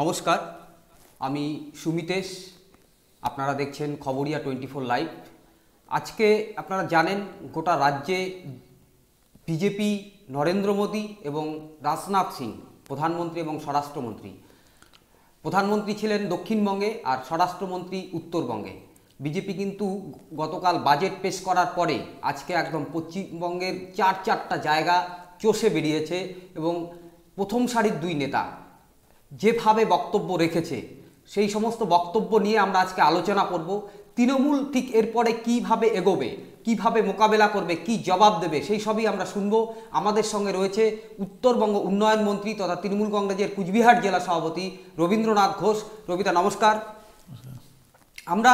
নমস্কার, আমি সুমিতেশ। আপনারা দেখছেন খবরিয়া 24 লাইভ। আজকে আপনারা জানেন গোটা রাজ্যে বিজেপি নরেন্দ্র মোদী এবং রাজনাথ সিং প্রধানমন্ত্রী এবং স্বরাষ্ট্রমন্ত্রী। প্রধানমন্ত্রী ছিলেন দক্ষিণবঙ্গে আর স্বরাষ্ট্রমন্ত্রী উত্তরবঙ্গে। বিজেপি কিন্তু গতকাল বাজেট পেশ করার পরে আজকে একদম পশ্চিমবঙ্গের চারটা জায়গা চষে বেরিয়েছে এবং প্রথম সারির দুই নেতা যেভাবে বক্তব্য রেখেছে সেই সমস্ত বক্তব্য নিয়ে আমরা আজকে আলোচনা করব। তৃণমূল ঠিক এরপরে কিভাবে এগোবে, কিভাবে মোকাবেলা করবে, কি জবাব দেবে, সেই সবই আমরা শুনব। আমাদের সঙ্গে রয়েছে উত্তরবঙ্গ উন্নয়ন মন্ত্রী তথা তৃণমূল কংগ্রেসের কুচবিহার জেলা সভাপতি রবীন্দ্রনাথ ঘোষ। রবিদা নমস্কার। আমরা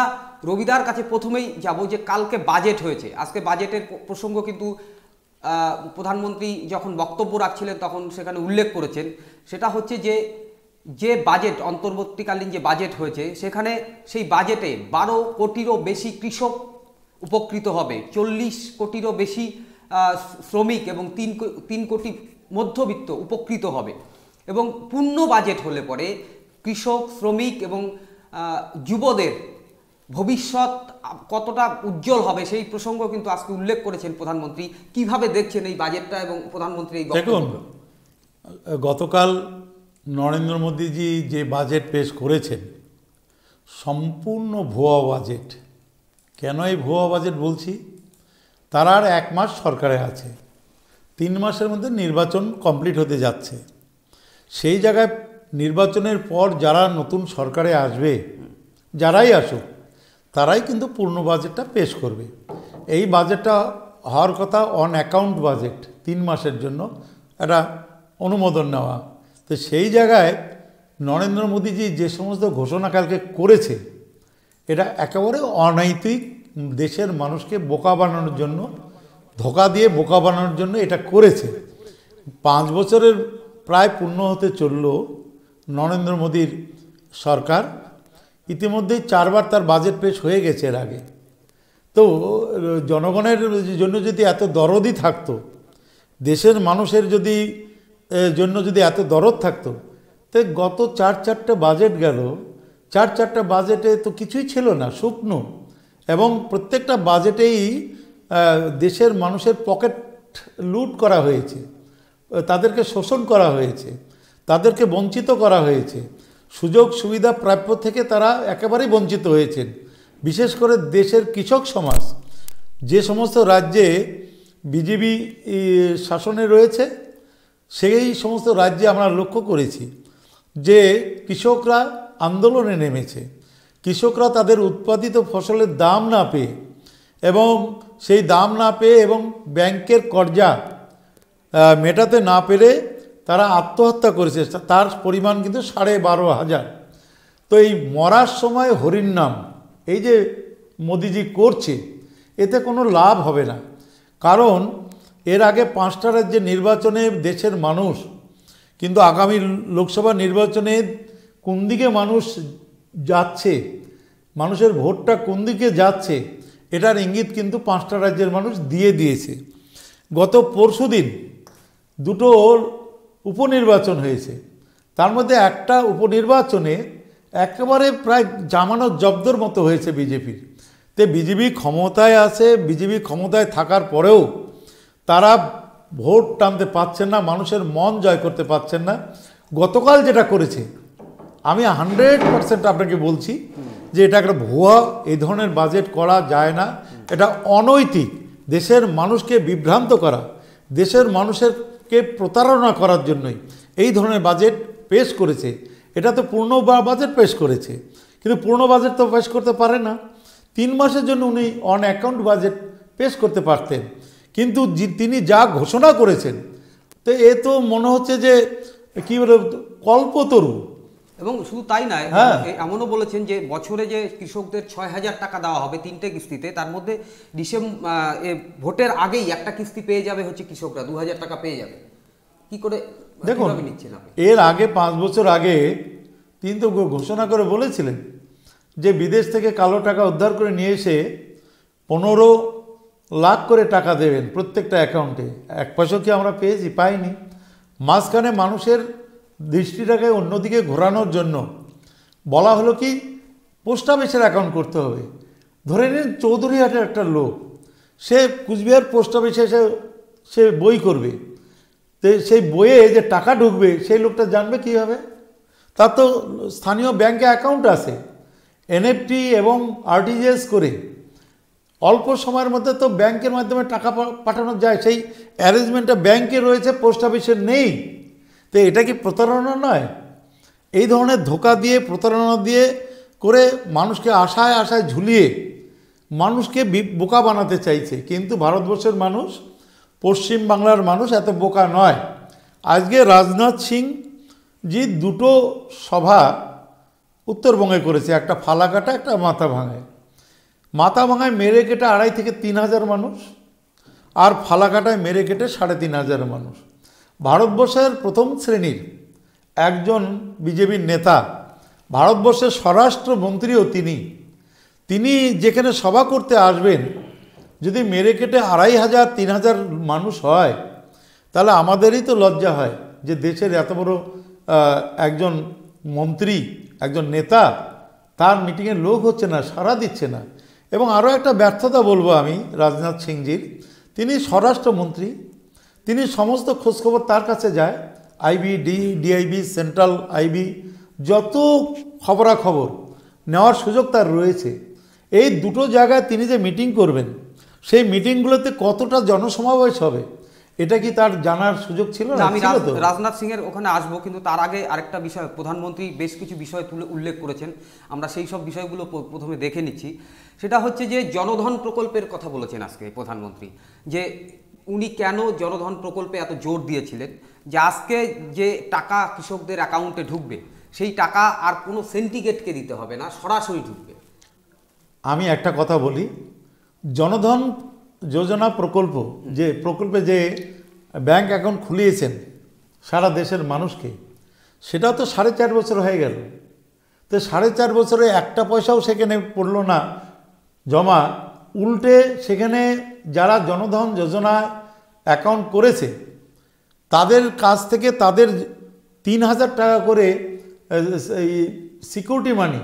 রবিদার কাছে প্রথমেই যাব যে কালকে বাজেট হয়েছে, আজকে বাজেটের প্রসঙ্গ কিন্তু প্রধানমন্ত্রী যখন বক্তব্য রাখছিলেন তখন সেখানে উল্লেখ করেছেন। সেটা হচ্ছে যে বাজেট অন্তর্বর্তীকালীন যে বাজেট হয়েছে সেখানে সেই বাজেটে 12 কোটিরও বেশি কৃষক উপকৃত হবে, 40 কোটিরও বেশি শ্রমিক এবং 3 কোটি মধ্যবিত্ত উপকৃত হবে। এবং পূর্ণ বাজেট হলে পরে কৃষক, শ্রমিক এবং যুবদের ভবিষ্যৎ কতটা উজ্জ্বল হবে সেই প্রসঙ্গ কিন্তু আজকে উল্লেখ করেছেন প্রধানমন্ত্রী। কিভাবে দেখছেন এই বাজেটটা এবং প্রধানমন্ত্রী এই বক্তব্য? গতকাল নরেন্দ্র মোদীজি যে বাজেট পেশ করেছেন সম্পূর্ণ ভুয়া বাজেট। কেন এই ভুয়া বাজেট বলছি? তারা আর 1 মাস সরকারে আছে, 3 মাসের মধ্যে নির্বাচন কমপ্লিট হতে যাচ্ছে। সেই জায়গায় নির্বাচনের পর যারা নতুন সরকারে আসবে, যারাই আসুক, তারাই কিন্তু পূর্ণ বাজেটটা পেশ করবে। এই বাজেটটা হওয়ার কথা অন অ্যাকাউন্ট বাজেট, 3 মাসের জন্য একটা অনুমোদন নেওয়া। তো সেই জায়গায় নরেন্দ্র মোদীজি যে সমস্ত ঘোষণা কালকে করেছে এটা একেবারে অনৈতিক। দেশের মানুষকে বোকা বানানোর জন্য, ধোঁকা দিয়ে বোকা বানানোর জন্য এটা করেছে। 5 বছরের প্রায় পূর্ণ হতে চলল নরেন্দ্র মোদীর সরকার। ইতিমধ্যেই 4 বার তার বাজেট পেশ হয়ে গেছে এর আগে। তো জনগণের জন্য যদি এত দরদই থাকতো, দেশের মানুষের জন্য যদি এত দরদ থাকতো, তো গত 4টা বাজেট গেল, 4টা বাজেটে তো কিছুই ছিল না, শুকনো। এবং প্রত্যেকটা বাজেটেই দেশের মানুষের পকেট লুট করা হয়েছে, তাদেরকে শোষণ করা হয়েছে, তাদেরকে বঞ্চিত করা হয়েছে, সুযোগ সুবিধা প্রাপ্য থেকে তারা একেবারেই বঞ্চিত হয়েছেন। বিশেষ করে দেশের কৃষক সমাজ, যে সমস্ত রাজ্যে বিজেপি শাসনে রয়েছে সেই সমস্ত রাজ্যে আমরা লক্ষ্য করেছি যে কৃষকরা আন্দোলনে নেমেছে। কৃষকরা তাদের উৎপাদিত ফসলের দাম না পেয়ে এবং সেই দাম না পেয়ে এবং ব্যাংকের কর্জা মেটাতে না পেরে তারা আত্মহত্যা করেছে। তার পরিমাণ কিন্তু 12,500। তো এই মরার সময় হরির নাম এই যে মোদিজি করছে, এতে কোনো লাভ হবে না। কারণ এর আগে 5টা রাজ্যের নির্বাচনে দেশের মানুষ কিন্তু আগামী লোকসভা নির্বাচনে কোন দিকে মানুষ যাচ্ছে, মানুষের ভোটটা কোন দিকে যাচ্ছে, এটার ইঙ্গিত কিন্তু 5টা রাজ্যের মানুষ দিয়ে দিয়েছে। গত পরশুদিন 2টো উপনির্বাচন হয়েছে, তার মধ্যে একটা উপনির্বাচনে একেবারে প্রায় জামানত জব্দর মতো হয়েছে বিজেপির। তো বিজেপি ক্ষমতায় আছে, বিজেপি ক্ষমতায় থাকার পরেও তারা ভোট টানতে পারছেন না, মানুষের মন জয় করতে পারছেন না। গতকাল যেটা করেছে আমি 100% আপনাকে বলছি যে এটা একটা ভুয়া। এই ধরনের বাজেট করা যায় না, এটা অনৈতিক। দেশের মানুষকে বিভ্রান্ত করা, দেশের মানুষেরকে প্রতারণা করার জন্যই এই ধরনের বাজেট পেশ করেছে। এটা তো পূর্ণ বাজেট পেশ করেছে, কিন্তু পূর্ণ বাজেট তো পেশ করতে পারে না। 3 মাসের জন্য উনি অন অ্যাকাউন্ট বাজেট পেশ করতে পারতেন, কিন্তু তিনি যা ঘোষণা করেছেন তো এ তো মনে হচ্ছে যে কী বলে কল্পতরু। এবং শুধু তাই নয়, এমনও বলেছেন যে বছরে যে কৃষকদের 6,000 টাকা দেওয়া হবে 3টে কিস্তিতে, তার মধ্যে ভোটের আগেই একটা কিস্তি পেয়ে যাবে হচ্ছে কৃষকরা, 2,000 টাকা পেয়ে যাবে। কি করে দেখুন, এর আগে 5 বছর আগে তিনি তো ঘোষণা করে বলেছিলেন যে বিদেশ থেকে কালো টাকা উদ্ধার করে নিয়ে এসে 15 লাখ করে টাকা দেবেন প্রত্যেকটা অ্যাকাউন্টে। 1 পয়সা কি আমরা পেয়েছি? পাইনি। মাঝখানে মানুষের দৃষ্টিটাকে অন্যদিকে ঘোরানোর জন্য বলা হলো কি পোস্ট অফিসের অ্যাকাউন্ট করতে হবে। ধরে নিন চৌধুরীহাটের একটা লোক, সে কুচবিহার পোস্ট অফিসে সে বই করবে, তো সেই বইয়ে যে টাকা ঢুকবে সেই লোকটা জানবে কীভাবে? তার তো স্থানীয় ব্যাংকে অ্যাকাউন্ট আছে, এনএফটি এবং আরটিজিএস করে অল্প সময়ের মধ্যে তো ব্যাংকের মাধ্যমে টাকা পাঠানো যায়। সেই অ্যারেঞ্জমেন্টটা ব্যাংকে রয়েছে, পোস্ট অফিসে নেই। তো এটা কি প্রতারণা নয়? এই ধরনের ধোঁকা দিয়ে, প্রতারণা দিয়ে করে মানুষকে আশায় আশায় ঝুলিয়ে মানুষকে বোকা বানাতে চাইছে। কিন্তু ভারতবর্ষের মানুষ, পশ্চিম বাংলার মানুষ এত বোকা নয়। আজকে রাজনাথ সিং জি দুটো সভা উত্তরবঙ্গে করেছে, একটা ফালাকাটা, একটা মাথাভাঙায়। মাথাভাঙায় মেরে কেটে 2,500 থেকে 3,000 মানুষ, আর ফালাকাটায় মেরে কেটে 3,500 মানুষ। ভারতবর্ষের প্রথম শ্রেণীর একজন বিজেপির নেতা, ভারতবর্ষের স্বরাষ্ট্রমন্ত্রীও তিনি যেখানে সভা করতে আসবেন, যদি মেরে কেটে 2,500 3,000 মানুষ হয়, তাহলে আমাদেরই তো লজ্জা হয় যে দেশের এত বড় একজন মন্ত্রী, একজন নেতা, তার মিটিংয়ে লোক হচ্ছে না, সাড়া দিচ্ছে না। এবং আরও একটা ব্যর্থতা বলবো আমি রাজনাথ সিংজির, তিনি স্বরাষ্ট্রমন্ত্রী, তিনি সমস্ত খোঁজখবর তার কাছে যায়, আইবি, ডিআইবি, সেন্ট্রাল আইবি, যত খবরাখবর নেওয়ার সুযোগ তার রয়েছে। এই দুটো জায়গায় তিনি যে মিটিং করবেন, সেই মিটিংগুলোতে কতটা জনসমাবেশ হবে, এটা কি তার জানার সুযোগ ছিল না? আমি রাজনাথ সিং এর ওখানে আসবো, কিন্তু তার আগে আরেকটা বিষয়, প্রধানমন্ত্রী বেশ কিছু বিষয় উল্লেখ করেছেন, আমরা সেই সব বিষয়গুলো প্রথমে দেখে নিচ্ছি। সেটা হচ্ছে যে জনধন প্রকল্পের কথা বলেছেন আজকে প্রধানমন্ত্রী, যে উনি কেন জনধন প্রকল্পে এত জোর দিয়েছিলেন, যে আজকে যে টাকা কৃষকদের অ্যাকাউন্টে ঢুকবে, সেই টাকা আর কোনো সিন্ডিকেটকে দিতে হবে না, সরাসরি ঢুকবে। আমি একটা কথা বলি, জনধন যোজনা প্রকল্প, যে প্রকল্পে যে ব্যাংক অ্যাকাউন্ট খুলিয়েছেন সারা দেশের মানুষকে, সেটাও তো 4.5 বছর হয়ে গেল। তো 4.5 বছরে একটা পয়সাও সেখানে পড়লো না জমা, উল্টে সেখানে যারা জনধন যোজনায় অ্যাকাউন্ট করেছে তাদের কাছ থেকে তাদের 3,000 টাকা করে সিকিউরিটি মানি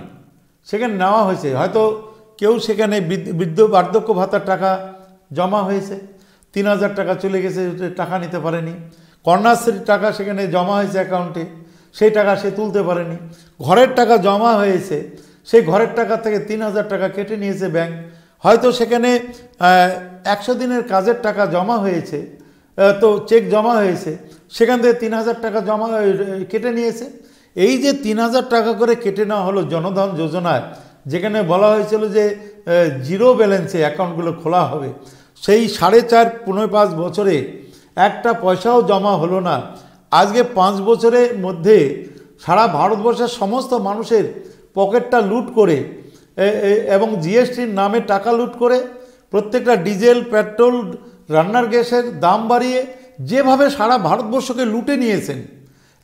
সেখানে নেওয়া হয়েছে। হয়তো কেউ সেখানে বার্ধক্য ভাতার টাকা জমা হয়েছে, 3,000 টাকা চলে গেছে, টাকা নিতে পারেনি। কন্যাশ্রীর টাকা সেখানে জমা হয়েছে অ্যাকাউন্টে, সেই টাকা সে তুলতে পারেনি। ঘরের টাকা জমা হয়েছে, সেই ঘরের টাকা থেকে 3,000 টাকা কেটে নিয়েছে ব্যাংক। হয়তো সেখানে 100 দিনের কাজের টাকা জমা হয়েছে, তো চেক জমা হয়েছে, সেখান থেকে 3,000 টাকা জমা কেটে নিয়েছে। এই যে 3,000 টাকা করে কেটে নেওয়া হলো জনধন যোজনায়, যেখানে বলা হয়েছিল যে জিরো ব্যালেন্সে অ্যাকাউন্টগুলো খোলা হবে, সেই 4.5 বছরে একটা পয়সাও জমা হলো না। আজকে 5 বছরের মধ্যে সারা ভারতবর্ষের সমস্ত মানুষের পকেটটা লুট করে এবং জিএসটির নামে টাকা লুট করে, প্রত্যেকটা ডিজেল, পেট্রোল, রান্নার গ্যাসের দাম বাড়িয়ে যেভাবে সারা ভারতবর্ষকে লুটে নিয়েছেন,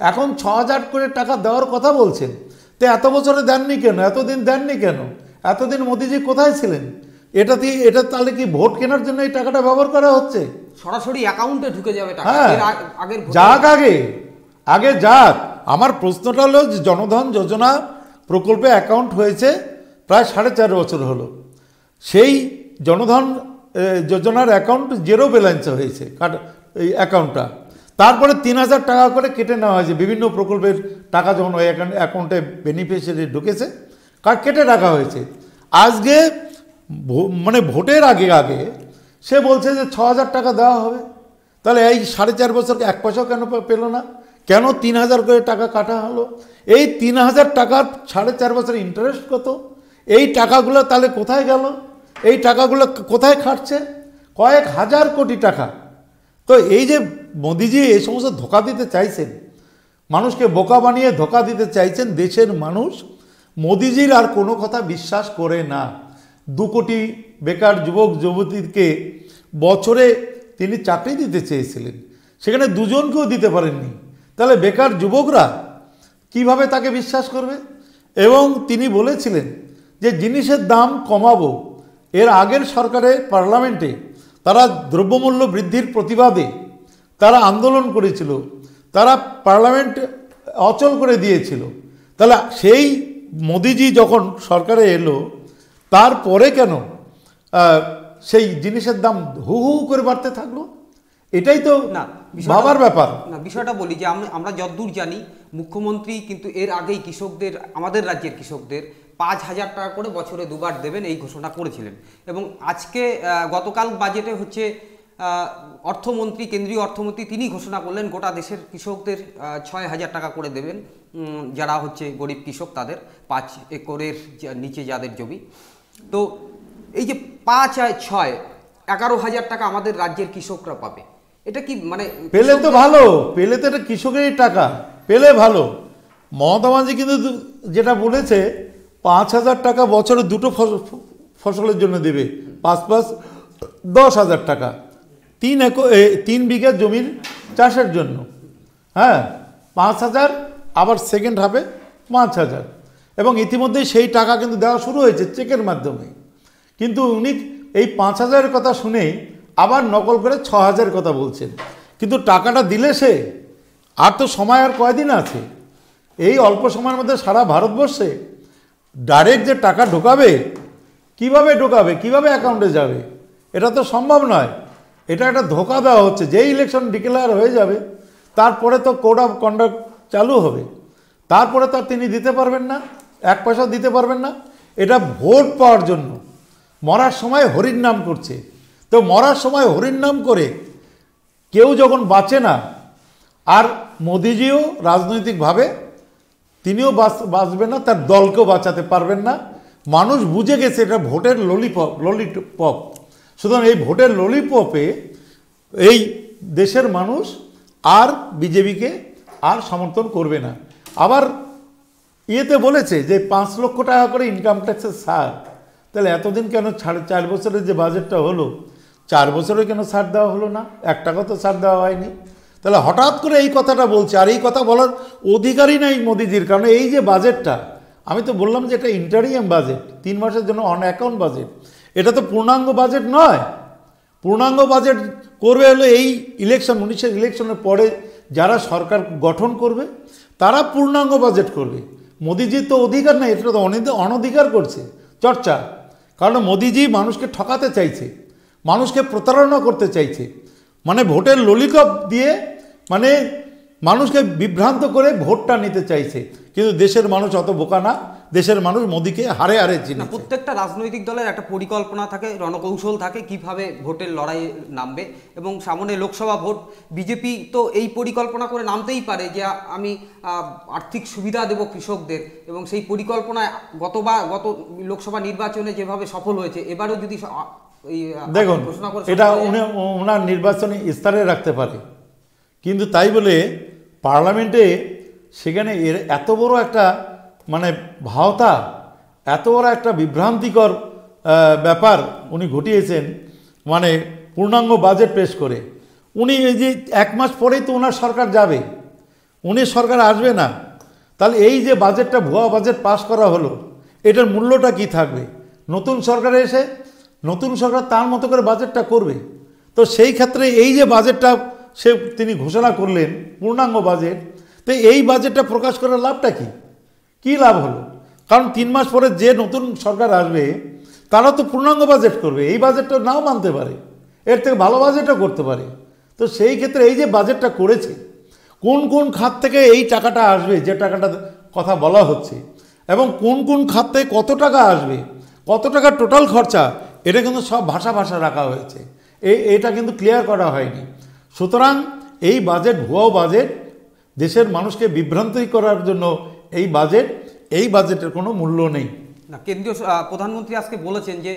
এখন 6,000 করে টাকা দেওয়ার কথা বলছেন। তো এত বছরে দেননি কেন? এতদিন দেননি কেন? এতদিন মোদিজি কোথায় ছিলেন? এটা তাহলে কি ভোট কেনার জন্য এই টাকাটা ব্যবহার করা হচ্ছে? সরাসরি অ্যাকাউন্টে ঢুকে যাবে টাকা। হ্যাঁ, যাক আগে যাক। আমার প্রশ্নটা হলো যে জনধন যোজনা প্রকল্পে অ্যাকাউন্ট হয়েছে প্রায় 4.5 বছর হলো, সেই জনধন যোজনার অ্যাকাউন্ট জিরো ব্যালেন্সে হয়েছে এই অ্যাকাউন্টটা। তারপরে 3,000 টাকা করে কেটে নেওয়া হয়েছে বিভিন্ন প্রকল্পের টাকা, যখন ওই অ্যাকাউন্টে বেনিফিশিয়ারি ঢুকেছে কেটে রাখা হয়েছে। আজকে মানে ভোটের আগে সে বলছে যে 6,000 টাকা দেওয়া হবে। তাহলে এই 4.5 বছর 1 পয়সাও কেন পেল না? কেন 3,000 করে টাকা কাটা হলো? এই 3,000 টাকার 4.5 বছরের ইন্টারেস্ট কত? এই টাকাগুলো তাহলে কোথায় গেল? এই টাকাগুলো কোথায় খাটছে? কয়েক হাজার কোটি টাকা। তো এই যে মোদিজি এই সমস্ত ধোঁকা দিতে চাইছেন, মানুষকে বোকা বানিয়ে ধোঁকা দিতে চাইছেন, দেশের মানুষ মোদিজির আর কোনো কথা বিশ্বাস করে না। 2 কোটি বেকার যুবক যুবতীকে বছরে তিনি চাকরি দিতে চেয়েছিলেন, সেখানে 2 জনকেও দিতে পারেননি। তাহলে বেকার যুবকরা কিভাবে তাকে বিশ্বাস করবে? এবং তিনি বলেছিলেন যে জিনিসের দাম কমাবো। এর আগের সরকারের পার্লামেন্টে তারা দ্রব্যমূল্য বৃদ্ধির প্রতিবাদে তারা আন্দোলন করেছিল, তারা পার্লামেন্ট অচল করে দিয়েছিল। তাহলে সেই মোদিজি যখন সরকারে এলো তারপরে কেন সেই জিনিসের দাম হু হু করে বাড়তে থাকলো? এটাই তো না ভাবার ব্যাপার। না, বিষয়টা বলি যে আমরা যতদূর জানি মুখ্যমন্ত্রী কিন্তু এর আগেই কৃষকদের, আমাদের রাজ্যের কৃষকদের 5,000 টাকা করে বছরে দুবার দেবেন এই ঘোষণা করেছিলেন। এবং আজকে গতকাল বাজেটে হচ্ছে অর্থমন্ত্রী, কেন্দ্রীয় অর্থমন্ত্রী তিনি ঘোষণা করলেন গোটা দেশের কৃষকদের 6,000 টাকা করে দেবেন, যারা হচ্ছে গরিব কৃষক তাদের 5 একরের নিচে যাদের জমি। তো এই যে 5 আর 6 11,000 টাকা আমাদের রাজ্যের কৃষকরা পাবে, এটা কি মানে পেলে তো ভালো, পেলে তো এটা কৃষকেরই টাকা, পেলে ভালো। মমতা ব্যানার্জি কিন্তু যেটা বলেছে 5,000 টাকা বছরে দুটো ফসলের জন্য দেবে, 5 + 10,000 টাকা 3 বিঘা জমির চাষের জন্য। হ্যাঁ, 5,000, আবার সেকেন্ড হাফে 5,000, এবং ইতিমধ্যেই সেই টাকা কিন্তু দেওয়া শুরু হয়েছে চেকের মাধ্যমে। কিন্তু উনি এই 5,000-এর কথা শুনেই আবার নকল করে 6,000-এর কথা বলছেন। কিন্তু টাকাটা দিলে সে, আর তো সময় আর কয়দিন আছে, এই অল্প সময়ের মধ্যে সারা ভারতবর্ষে ডাইরেক্ট যে টাকা ঢোকাবে, কিভাবে অ্যাকাউন্টে যাবে? এটা তো সম্ভব নয়। এটা একটা ধোঁকা দেওয়া হচ্ছে। যেই ইলেকশন ডিক্লেয়ার হয়ে যাবে তারপরে তো কোড অফ কন্ডাক্ট চালু হবে, তারপরে তো তিনি দিতে পারবেন না, 1 পয়সা দিতে পারবেন না। এটা ভোট পাওয়ার জন্য মরার সময় হরির নাম করছে। তো মরার সময় হরির নাম করে কেউ যখন বাঁচে না, আর মোদিজিও রাজনৈতিকভাবে তিনিও বাঁচবেন না, তার দলকেও বাঁচাতে পারবেন না। মানুষ বুঝে গেছে এটা ভোটের ললিপপ। সুতরাং এই ভোটের ললিপপে এই দেশের মানুষ আর বিজেপিকে আর সমর্থন করবে না। আবার ইয়েতে বলেছে যে 5 লক্ষ টাকা করে ইনকাম ট্যাক্সের ছাড়। তাহলে এতদিন কেন 4.5 বছরের যে বাজেটটা হলো, 4 বছরে কেন ছাড় দেওয়া হলো না? 1 টাকা তো ছাড় দেওয়া হয়নি। তাহলে হঠাৎ করে এই কথাটা বলছে, আর এই কথা বলার অধিকারই নাই মোদিজির। কারণ এই যে বাজেটটা, আমি তো বললাম যে এটা ইন্টারিয়াম বাজেট, 3 মাসের জন্য অন অ্যাকাউন্ট বাজেট। এটা তো পূর্ণাঙ্গ বাজেট নয়। পূর্ণাঙ্গ বাজেট করবে হলো এই ইলেকশন, 19-এর ইলেকশনের পরে যারা সরকার গঠন করবে তারা পূর্ণাঙ্গ বাজেট করবে। মোদিজির তো অধিকার নেই, এটা তো অনধিকার করছে চর্চা। কারণ মোদিজি মানুষকে ঠকাতে চাইছে, মানুষকে প্রতারণা করতে চাইছে, মানে ভোটের ললিপপ দিয়ে মানে মানুষকে বিভ্রান্ত করে ভোটটা নিতে চাইছে। কিন্তু দেশের মানুষ অত বোকা না, দেশের মানুষ মোদিকে হারে হারে চিনে। প্রত্যেকটা রাজনৈতিক দলের একটা পরিকল্পনা থাকে, রণকৌশল থাকে কিভাবে ভোটের লড়াইয়ে নামবে। এবং সামনে লোকসভা ভোট, বিজেপি তো এই পরিকল্পনা করে নামতেই পারে যে আমি আর্থিক সুবিধা দেব কৃষকদের, এবং সেই পরিকল্পনায় গত লোকসভা নির্বাচনে যেভাবে সফল হয়েছে, এবারও যদি দেখুন এটা ওনার নির্বাচনী ইস্তারে রাখতে পারে, কিন্তু তাই বলে পার্লামেন্টে সেখানে এত বড় একটা মানে ভাওতা, এত বড় একটা বিভ্রান্তিকর ব্যাপার উনি ঘটিয়েছেন। মানে পূর্ণাঙ্গ বাজেট পেশ করে উনি এই যে 1 মাস পরেই তো ওনার সরকার যাবে, উনি সরকার আসবে না। তাহলে এই যে বাজেটটা ভুয়া বাজেট পাস করা হলো, এটার মূল্যটা কি থাকবে? নতুন সরকারে এসে নতুন সরকার তার মতো করে বাজেটটা করবে। তো সেই ক্ষেত্রে এই যে বাজেটটা তিনি ঘোষণা করলেন পূর্ণাঙ্গ বাজেট, তো এই বাজেটটা প্রকাশ করার লাভটা কি লাভ হলো? কারণ 3 মাস পরে যে নতুন সরকার আসবে তারা তো পূর্ণাঙ্গ বাজেট করবে, এই বাজেটটা নাও মানতে পারে, এর থেকে ভালো বাজেটও করতে পারে। তো সেই ক্ষেত্রে এই যে বাজেটটা করেছে, কোন কোন খাত থেকে এই টাকাটা আসবে, যে টাকাটা কথা বলা হচ্ছে, এবং কোন কোন খাত থেকে কত টাকা আসবে, কত টাকা টোটাল খরচা, এটা কিন্তু সব ভাষা ভাষা রাখা হয়েছে, এটা কিন্তু ক্লিয়ার করা হয়নি। সুতরাং এই বাজেট ভুয়াও বাজেট, দেশের মানুষকে বিভ্রান্তি করার জন্য এই বাজেটের কোনো মূল্য নেই। না, কেন্দ্রীয় প্রধানমন্ত্রী আজকে বলেছেন যে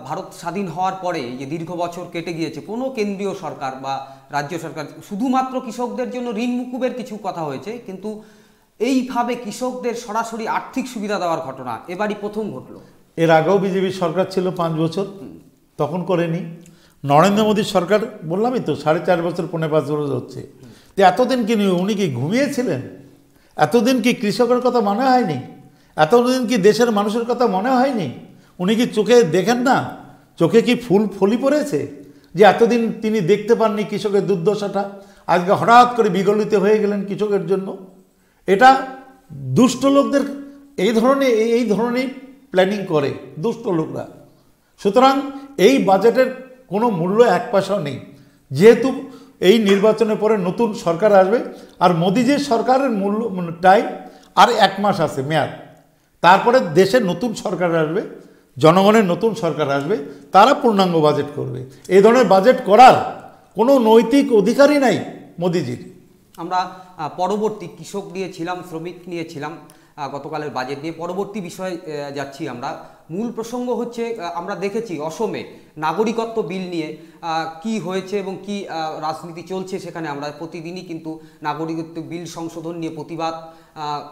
ভারত স্বাধীন হওয়ার পরে যে দীর্ঘ বছর কেটে গিয়েছে, কোনো কেন্দ্রীয় সরকার বা রাজ্য সরকার শুধুমাত্র কৃষকদের জন্য ঋণ মুকুবের কিছু কথা হয়েছে, কিন্তু এইভাবে কৃষকদের সরাসরি আর্থিক সুবিধা দেওয়ার ঘটনা এবারই প্রথম ঘটল। এর আগেও বিজেপির সরকার ছিল 5 বছর, তখন করেনি। নরেন্দ্র মোদীর সরকার বললামই তো 4.5 বছর 5.5 বছর হচ্ছে। তো এতদিন কি উনি কি ঘুমিয়েছিলেন? এতদিন কি কৃষকের কথা মনে হয়নি? এতদিন কি দেশের মানুষের কথা মনে হয়নি? উনি কি চোখে দেখেন না? চোখে কি ফলি পড়েছে যে এতদিন তিনি দেখতে পাননি কৃষকের দুর্দশাটা? আজকে হঠাৎ করে বিগলিত হয়ে গেলেন কৃষকের জন্য। এটা দুষ্ট লোকদের এই ধরনের প্ল্যানিং করে দুষ্ট লোকরা। সুতরাং এই বাজেটের কোনো মূল্য এক পয়সাও নেই, যেহেতু এই নির্বাচনের পরে নতুন সরকার আসবে, আর মোদিজির সরকারের টাইম আর 1 মাস আছে মেয়াদ, তারপরে দেশে নতুন সরকার আসবে, জনগণের নতুন সরকার আসবে, তারা পূর্ণাঙ্গ বাজেট করবে। এই ধরনের বাজেট করার কোনো নৈতিক অধিকারই নাই মোদিজির। আমরা পরবর্তী কৃষক নিয়েছিলাম, শ্রমিক নিয়েছিলাম, গতকালের বাজেট নিয়ে পরবর্তী বিষয়ে যাচ্ছি আমরা। মূল প্রসঙ্গ হচ্ছে আমরা দেখেছি অসমে নাগরিকত্ব বিল নিয়ে কি হয়েছে এবং কি রাজনীতি চলছে সেখানে। আমরা প্রতিদিনই কিন্তু নাগরিকত্ব বিল সংশোধন নিয়ে প্রতিবাদ,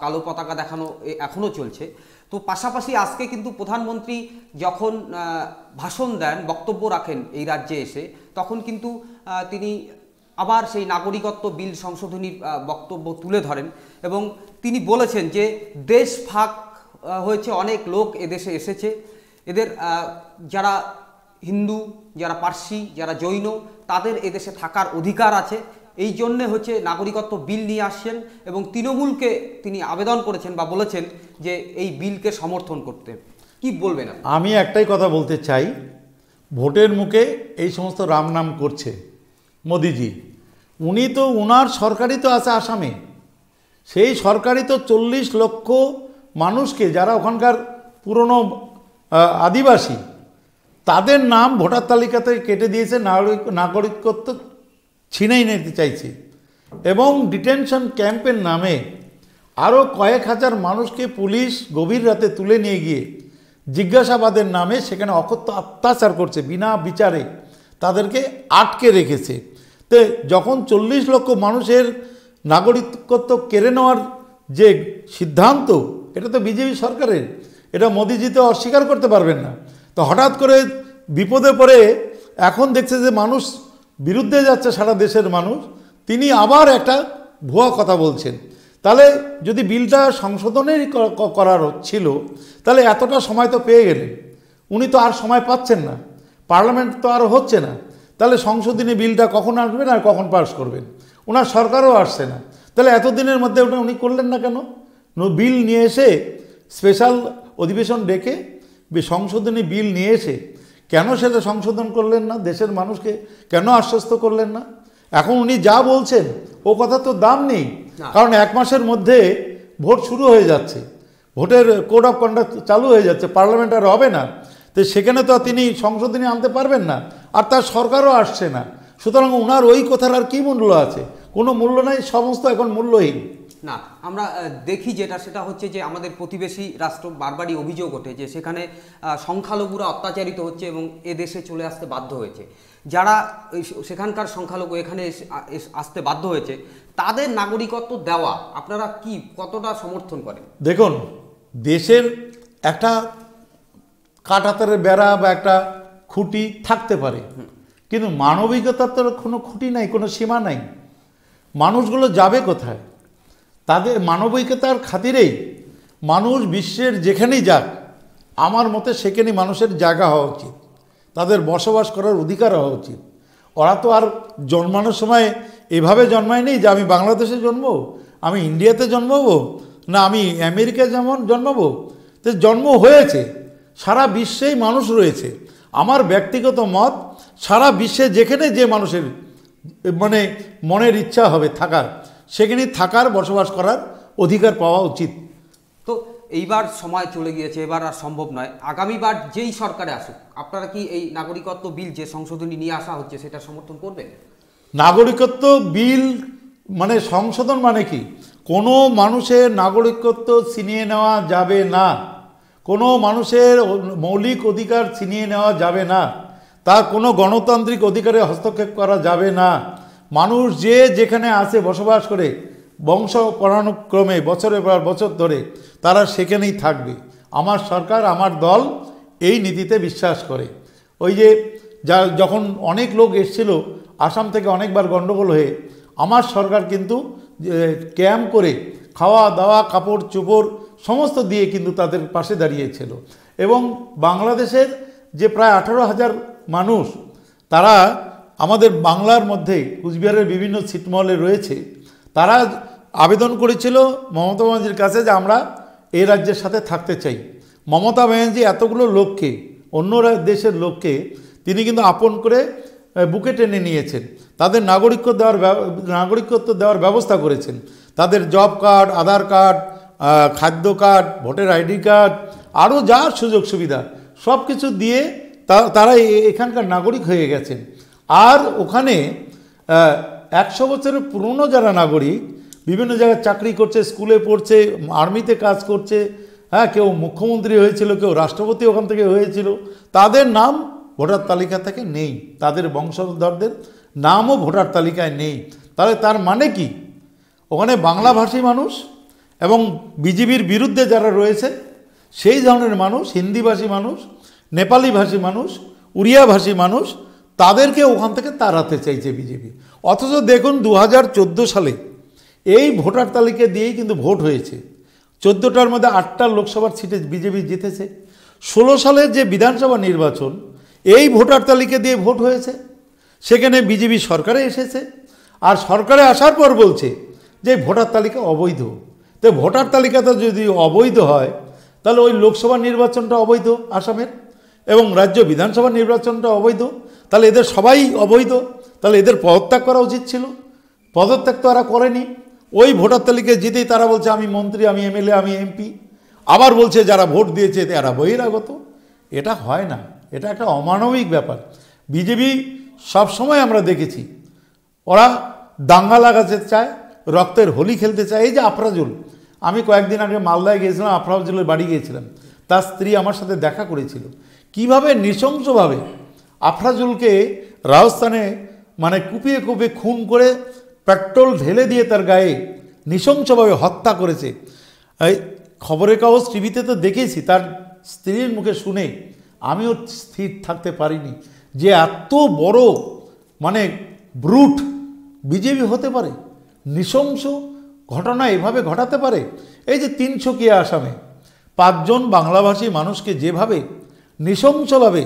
কালো পতাকা দেখানো এখনও চলছে। তো পাশাপাশি আজকে কিন্তু প্রধানমন্ত্রী যখন ভাষণ দেন, বক্তব্য রাখেন এই রাজ্যে এসে, তখন কিন্তু তিনি আবার সেই নাগরিকত্ব বিল সংশোধনীর বক্তব্য তুলে ধরেন এবং তিনি বলেছেন যে দেশ ভাগ হয়েছে, অনেক লোক এদেশে এসেছে, এদের যারা হিন্দু, যারা পার্সি, যারা জৈন, তাদের এদেশে থাকার অধিকার আছে। এই জন্যে হচ্ছে নাগরিকত্ব বিল নিয়ে আসছেন এবং তৃণমূলকে তিনি আবেদন করেছেন বা বলেছেন যে এই বিলকে সমর্থন করতে। কি বলবেন? আমি একটাই কথা বলতে চাই, ভোটের মুখে এই সমস্ত রাম নাম করছে মোদিজি। উনি তো ওনার সরকারই তো আছে আসামে, সেই সরকারই তো 40 লক্ষ মানুষকে, যারা ওখানকার পুরনো আদিবাসী, তাদের নাম ভোটার তালিকাতে কেটে দিয়েছে, নাগরিকত্ব ছিনাই নিতে চাইছে এবং ডিটেনশন ক্যাম্পের নামে আরও কয়েক হাজার মানুষকে পুলিশ গভীর রাতে তুলে নিয়ে গিয়ে জিজ্ঞাসাবাদের নামে সেখানে অকথ্য অত্যাচার করছে, বিনা বিচারে তাদেরকে আটকে রেখেছে। তো যখন 40 লক্ষ মানুষের নাগরিকত্ব কেড়ে নেওয়ার যে সিদ্ধান্ত, এটা তো বিজেপি সরকারের, এটা মোদিজি তো অস্বীকার করতে পারবেন না। তো হঠাৎ করে বিপদে পড়ে এখন দেখছে যে মানুষ বিরুদ্ধে যাচ্ছে, সারা দেশের মানুষ, তিনি আবার একটা ভুয়া কথা বলছেন। তাহলে যদি বিলটা সংশোধনেরই করার ছিল, তাহলে এতটা সময় তো পেয়ে গেলেন। উনি তো আর সময় পাচ্ছেন না, পার্লামেন্ট তো আর হচ্ছে না, তাহলে সংশোধনী বিলটা কখন আসবেন আর কখন পাস করবেন? ওনার সরকারও আসছে না, তাহলে এতদিনের মধ্যে ওটা উনি করলেন না কেন? বিল নিয়ে এসে স্পেশাল অধিবেশন ডেকে সংশোধনী বিল নিয়ে এসে কেন সেটা সংশোধন করলেন না? দেশের মানুষকে কেন আশ্বস্ত করলেন না? এখন উনি যা বলছেন ও কথা তো দাম নেই, কারণ 1 মাসের মধ্যে ভোট শুরু হয়ে যাচ্ছে, ভোটের কোড অফ কন্ডাক্ট চালু হয়ে যাচ্ছে, পার্লামেন্ট আর হবে না। তো সেখানে তো তিনি সংশোধনী আনতে পারবেন না, আর তার সরকারও আসছে না। সুতরাং ওনার ওই কথার আর কী মূল্য আছে? কোনো মূল্য নাই, সমস্ত এখন মূল্যহীন। না, আমরা দেখি সেটা হচ্ছে যে আমাদের প্রতিবেশী রাষ্ট্র বারবারই অভিযোগ ওঠে যে সেখানে সংখ্যালঘুরা অত্যাচারিত হচ্ছে এবং এদেশে চলে আসতে বাধ্য হয়েছে। যারা সেখানকার সংখ্যালঘু এখানে আসতে বাধ্য হয়েছে, তাদের নাগরিকত্ব দেওয়া আপনারা কতটা সমর্থন করেন? দেখুন, দেশের একটা কাঁটাতারের বেড়া বা একটা খুঁটি থাকতে পারে, কিন্তু মানবিকতার তো কোনো খুঁটি নাই, কোনো সীমা নাই। মানুষগুলো যাবে কোথায়? তাদের মানবিকতার খাতিরেই মানুষ বিশ্বের যেখানেই যাক, আমার মতে সেখানেই মানুষের জায়গা হওয়া উচিত, তাদের বসবাস করার অধিকার হওয়া উচিত। ওরা তো আর জন্মানোর সময় এভাবে জন্মায়নি যে আমি বাংলাদেশে জন্মাবো, আমি ইন্ডিয়াতে জন্মাবো, না আমি আমেরিকায় জন্মাবো। তো জন্ম হয়েছে, সারা বিশ্বেই মানুষ রয়েছে। আমার ব্যক্তিগত মত, সারা বিশ্বে যেখানে যে মানুষের মনের ইচ্ছা হবে থাকার, সেখানে থাকার, বসবাস করার অধিকার পাওয়া উচিত। তো এইবার সময় চলে গিয়েছে, এবার আর সম্ভব নয়। আগামীবার যেই সরকারে আসুক, আপনারা কি এই নাগরিকত্ব বিল যে সংশোধনী নিয়ে আসা হচ্ছে সেটা সমর্থন করবেন? নাগরিকত্ব বিল সংশোধন মানে কি? কোনো মানুষের নাগরিকত্ব ছিনিয়ে নেওয়া যাবে না, কোনো মানুষের মৌলিক অধিকার ছিনিয়ে নেওয়া যাবে না, তার কোনো গণতান্ত্রিক অধিকারে হস্তক্ষেপ করা যাবে না। মানুষ যে যেখানে আছে বসবাস করে বংশ পরানুক্রমে বছরের পর বছর ধরে তারা সেখানেই থাকবে। আমার সরকার, আমার দল এই নীতিতে বিশ্বাস করে। ওই যে যখন অনেক লোক এসেছিল আসাম থেকে অনেকবার গণ্ডগোল হয়ে, আমার সরকার কিন্তু ক্যাম্প করে খাওয়া দাওয়া, কাপড় চোপড় সমস্ত দিয়ে কিন্তু তাদের পাশে দাঁড়িয়েছিল। এবং বাংলাদেশের যে প্রায় 18,000 মানুষ, তারা আমাদের বাংলার মধ্যে কুচবিহারের বিভিন্ন ছিটমহলে রয়েছে, তারা আবেদন করেছিল মমতা ব্যানার্জির কাছে যে আমরা এই রাজ্যের সাথে থাকতে চাই। মমতা ব্যানার্জি এতগুলো লোককে, অন্য দেশের লোককে তিনি কিন্তু আপন করে বুকে টেনে নিয়েছেন, তাদের নাগরিকত্ব দেওয়ার ব্যবস্থা করেছেন, তাদের জব কার্ড, আধার কার্ড, খাদ্য কার্ড, ভোটার আইডি কার্ড, আরও যা সুযোগ সুবিধা সব কিছু দিয়ে তারা এখানকার নাগরিক হয়ে গেছেন। আর ওখানে 100 বছরের পুরনো যারা নাগরিক, বিভিন্ন জায়গায় চাকরি করছে, স্কুলে পড়ছে, আর্মিতে কাজ করছে, হ্যাঁ, কেউ মুখ্যমন্ত্রী হয়েছিল, কেউ রাষ্ট্রপতি ওখান থেকে হয়েছিল, তাদের নাম ভোটার তালিকা থেকে নেই, তাদের বংশধরদের নামও ভোটার তালিকায় নেই। তাহলে তার মানে কি, ওখানে বাংলাভাষী মানুষ এবং বিজেপির বিরুদ্ধে যারা রয়েছে সেই ধরনের মানুষ, হিন্দিভাষী মানুষ, নেপালি ভাষী মানুষ, উড়িয়া ভাষী মানুষ, তাদেরকে ওখান থেকে তাড়াতে চাইছে বিজেপি। অথচ দেখুন 2014 সালে এই ভোটার তালিকা দিয়েই কিন্তু ভোট হয়েছে। 14টার মধ্যে 8টা লোকসভার সিটে বিজেপি জিতেছে। 16 সালের যে বিধানসভা নির্বাচন, এই ভোটার তালিকা দিয়ে ভোট হয়েছে, সেখানে বিজেপি সরকারে এসেছে। আর সরকারে আসার পর বলছে যে ভোটার তালিকা অবৈধ। তো ভোটার তালিকাটা যদি অবৈধ হয়, তাহলে ওই লোকসভা নির্বাচনটা অবৈধ আসামের, এবং রাজ্য বিধানসভা নির্বাচনটা অবৈধ। তাহলে এদের সবাই অবৈধ। তাহলে এদের পদত্যাগ করা উচিত ছিল। পদত্যাগ তো এরা করেনি। ওই ভোটার তালিকায় জিতেই তারা বলছে আমি মন্ত্রী, আমি এমএলএ, আমি এমপি। আবার বলছে যারা ভোট দিয়েছে এরা বহিরাগত। এটা হয় না, এটা একটা অমানবিক ব্যাপার। বিজেপি সবসময় আমরা দেখেছি ওরা দাঙ্গা লাগাতে চায়, রক্তের হোলি খেলতে চায়। এই যে আফরাজুল, আমি কয়েকদিন আগে মালদায় গিয়েছিলাম, আফরাজুলের বাড়ি গিয়েছিলাম, তার স্ত্রী আমার সাথে দেখা করেছিল। কিভাবে নৃশংসভাবে আফরাজুলকে রাজস্থানে কুপিয়ে কুপিয়ে খুন করে পেট্রোল ঢেলে দিয়ে তার গায়ে নৃশংসভাবে হত্যা করেছে। এই খবরের কাগজ, টিভিতে তো দেখেছি, তার স্ত্রীর মুখে শুনে আমিও স্থির থাকতে পারিনি যে এত বড় ব্রুট বিজেপি হতে পারে, নৃশংস ঘটনা এভাবে ঘটাতে পারে। এই যে 300 আসামে 5 জন বাংলাভাষী মানুষকে যেভাবে নৃশংসভাবে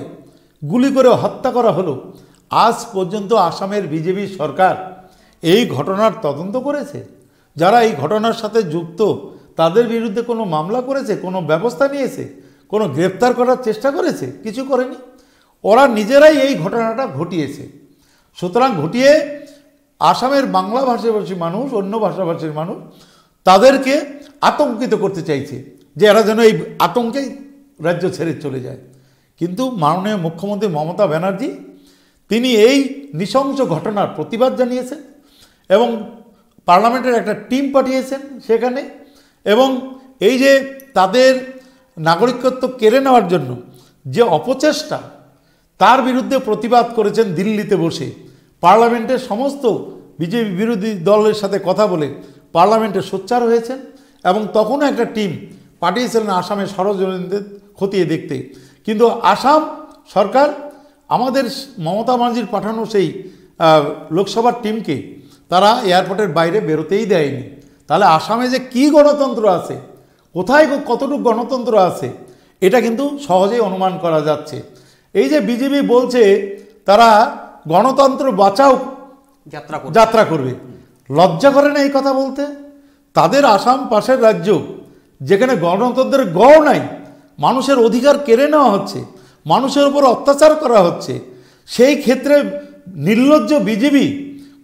গুলি করে হত্যা করা হলো, আজ পর্যন্ত আসামের বিজেপি সরকার এই ঘটনার তদন্ত করেছে? যারা এই ঘটনার সাথে যুক্ত তাদের বিরুদ্ধে কোনো মামলা করেছে, কোনো ব্যবস্থা নিয়েছে, কোনো গ্রেপ্তার করার চেষ্টা করেছে? কিছু করেনি। ওরা নিজেরাই এই ঘটনাটা ঘটিয়েছে। সুতরাং ঘটিয়ে আসামের বাংলা ভাষাভাষী মানুষ, অন্য ভাষাভাষীর মানুষ, তাদেরকে আতঙ্কিত করতে চাইছে যে এরা যেন এই আতঙ্কেই রাজ্য ছেড়ে চলে যায়। কিন্তু মাননীয় মুখ্যমন্ত্রী মমতা ব্যানার্জি তিনি এই নৃশংস ঘটনার প্রতিবাদ জানিয়েছেন এবং পার্লামেন্টের একটা টিম পাঠিয়েছেন সেখানে, এবং এই যে তাদের নাগরিকত্ব কেড়ে নেওয়ার জন্য যে অপচেষ্টা, তার বিরুদ্ধে প্রতিবাদ করেছেন দিল্লিতে বসে। পার্লামেন্টের সমস্ত বিজেপি বিরোধী দলের সাথে কথা বলে পার্লামেন্টে সোচ্চার হয়েছেন এবং তখনও একটা টিম পাঠিয়েছিলেন আসামের ষড়যন্ত্রদের খতিয়ে দেখতে। কিন্তু আসাম সরকার আমাদের মমতা ব্যানার্জির পাঠানো সেই লোকসভার টিমকে তারা এয়ারপোর্টের বাইরে বেরোতেই দেয়নি। তাহলে আসামে যে কী গণতন্ত্র আছে, কোথায় কতটুকু গণতন্ত্র আছে, এটা কিন্তু সহজেই অনুমান করা যাচ্ছে। এই যে বিজেপি বলছে তারা গণতন্ত্র বাঁচাও যাত্রা করবে, লজ্জা করে না এই কথা বলতে? তাদের আসাম পাশের রাজ্য, যেখানে গণতন্ত্রের গড় নাই, মানুষের অধিকার কেড়ে নেওয়া হচ্ছে, মানুষের উপর অত্যাচার করা হচ্ছে, সেই ক্ষেত্রে নির্লজ্জ বিজেপি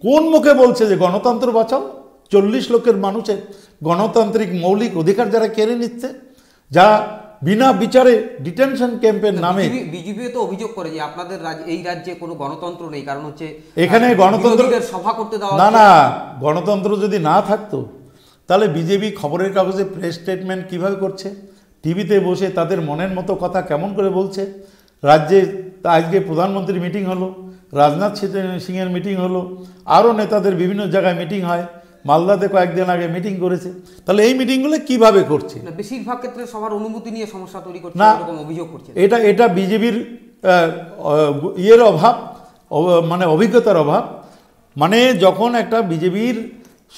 কোন মুখে বলছে যে গণতন্ত্র বাঁচাও? 40 লক্ষের মানুষের গণতান্ত্রিক মৌলিক অধিকার যারা কেড়ে নিচ্ছে, যারা বিনা বিচারে ডিটেনশন ক্যাম্পের নামে। বিজেপি তো অভিযোগ করে যে আপনাদের এই রাজ্যে কোনো গণতন্ত্র নেই, কারণ হচ্ছে এখানে গণতন্ত্রের সভা করতে দেওয়া না, গণতন্ত্র যদি না থাকতো তাহলে বিজেপি খবরের কাগজে প্রেস স্টেটমেন্ট কিভাবে করছে, টিভিতে বসে তাদের মনের মতো কথা কেমন করে বলছে? রাজ্যে আজকে প্রধানমন্ত্রীর মিটিং হলো, রাজনাথ সিংয়ের মিটিং হলো, আরও নেতাদের বিভিন্ন জায়গায় মিটিং হয়, মালদাতে কয়েকদিন আগে মিটিং করেছে। তাহলে এই মিটিংগুলো কিভাবে করছে? বেশিরভাগ ক্ষেত্রে সবার অনুমতি নিয়ে সমস্যা তৈরি করছে, এরকম অভিযোগ করছে। এটা বিজেপির ইয়ের অভাব, অভিজ্ঞতার অভাব। যখন একটা বিজেপির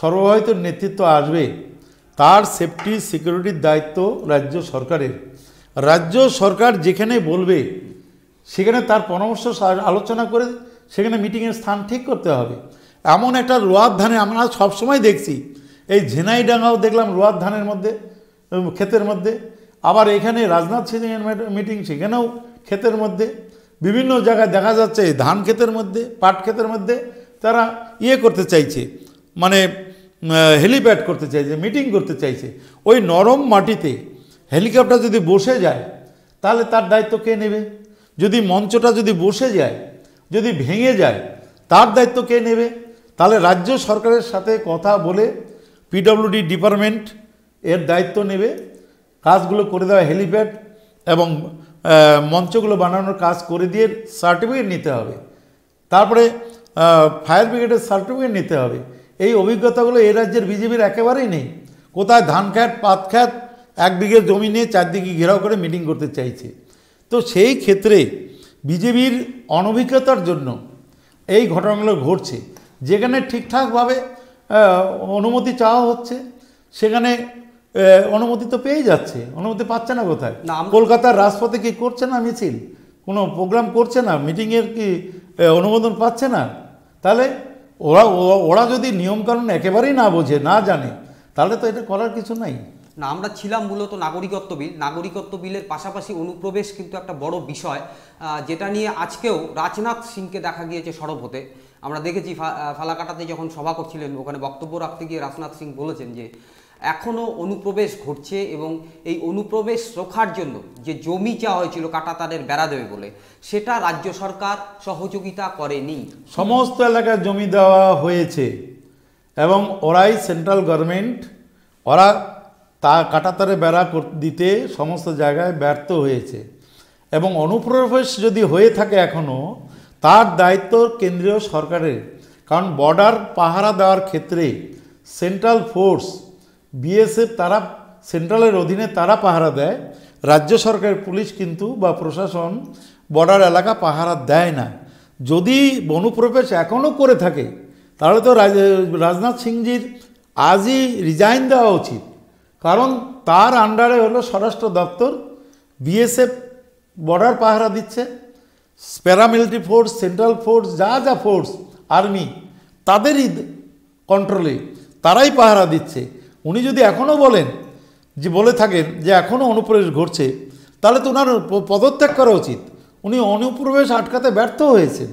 সর্বভারত নেতৃত্ব আসবে, তার সেফটি সিকিউরিটির দায়িত্ব রাজ্য সরকারের। রাজ্য সরকার যেখানে বলবে সেখানে তার পরামর্শ আলোচনা করে সেখানে মিটিংয়ের স্থান ঠিক করতে হবে। এমন একটা রোয়ার ধানে আমরা সবসময় দেখছি এই ঝিনাইডাঙ্গাও দেখলাম রোয়ার ধানের মধ্যে, ক্ষেতের মধ্যে। আবার এখানে রাজনাথ সিংয়ের মিটিং, সেখানেও ক্ষেতের মধ্যে। বিভিন্ন জায়গায় দেখা যাচ্ছে ধান ক্ষেতের মধ্যে, পাট ক্ষেতের মধ্যে তারা করতে চাইছে, মানে হেলিপ্যাড করতে চাইছে, মিটিং করতে চাইছে। ওই নরম মাটিতে হেলিকপ্টার যদি বসে যায় তাহলে তার দায়িত্ব কে নেবে? যদি মঞ্চটা যদি বসে যায়, যদি ভেঙে যায়, তার দায়িত্ব কে নেবে? তাহলে রাজ্য সরকারের সাথে কথা বলে পিডব্লিউডি ডিপার্টমেন্ট এর দায়িত্ব নেবে, কাজগুলো করে দেওয়া, হেলিপ্যাড এবং মঞ্চগুলো বানানোর কাজ করে দিয়ে সার্টিফিকেট নিতে হবে। তারপরে ফায়ার ব্রিগেডের সার্টিফিকেট নিতে হবে। এই অভিজ্ঞতাগুলো এই রাজ্যের বিজেপির একেবারেই নেই। কোথায় ধান খ্যাত, পাত খ্যাত, 1 বিঘে জমি নিয়ে চারদিকে ঘেরাও করে মিটিং করতে চাইছে। তো সেই ক্ষেত্রে বিজেপির অনভিজ্ঞতার জন্য এই ঘটনাগুলো ঘটছে। যেখানে ঠিকঠাকভাবে অনুমতি চাওয়া হচ্ছে সেখানে অনুমতি তো পেয়ে যাচ্ছে, অনুমতি পাচ্ছে না কোথায়? কলকাতার রাজপথে কি করছে না মিছিল, কোনো প্রোগ্রাম করছে না, মিটিংয়ের কি অনুমোদন পাচ্ছে না? তাহলে ওরা যদি নিয়মকানুন একেবারেই না বোঝে, না জানে, তাহলে তো এটা করার কিছু নাই। না, আমরা ছিলাম মূলত নাগরিকত্ব বিলের পাশাপাশি অনুপ্রবেশ কিন্তু একটা বড় বিষয়, যেটা নিয়ে আজকেও রাজনাথ সিংকে দেখা গিয়েছে সরব হতে। আমরা দেখেছি ফালাকাটাতে যখন সভা করছিলেন, ওখানে বক্তব্য রাখতে গিয়ে রাজনাথ সিং বলেছেন যে এখনও অনুপ্রবেশ ঘটছে এবং এই অনুপ্রবেশ রোখার জন্য যে জমি চাওয়া হয়েছিল কাঁটাতারের বেড়া দেবে বলে, সেটা রাজ্য সরকার সহযোগিতা করেনি। সমস্ত এলাকায় জমি দেওয়া হয়েছে এবং ওরাই সেন্ট্রাল গভর্নমেন্ট, ওরা কাঁটাতারে বেড়া দিতে সমস্ত জায়গায় ব্যর্থ হয়েছে। এবং অনুপ্রবেশ যদি হয়ে থাকে এখনও, তার দায়িত্ব কেন্দ্রীয় সরকারের। কারণ বর্ডার পাহারা দেওয়ার ক্ষেত্রে সেন্ট্রাল ফোর্স, বিএসএফ, তারা সেন্ট্রালের অধীনে তারা পাহারা দেয়। রাজ্য সরকারের পুলিশ কিন্তু বা প্রশাসন বর্ডার এলাকা পাহারা দেয় না। যদি অনুপ্রবেশ এখনও করে থাকে তাহলে তো রাজনাথ সিংজির আজই রিজাইন দেওয়া উচিত। কারণ তার আন্ডারে হলো স্বরাষ্ট্র দপ্তর, বিএসএফ বর্ডার পাহারা দিচ্ছে, প্যারামিলিটারি ফোর্স, সেন্ট্রাল ফোর্স, যা ফোর্স, আর্মি, তাদেরই কন্ট্রোলে, তারাই পাহারা দিচ্ছে। উনি যদি এখনও বলে থাকেন যে এখনও অনুপ্রবেশ ঘটছে, তাহলে তো ওনার পদত্যাগ করা উচিত। উনি অনুপ্রবেশ আটকাতে ব্যর্থ হয়েছেন।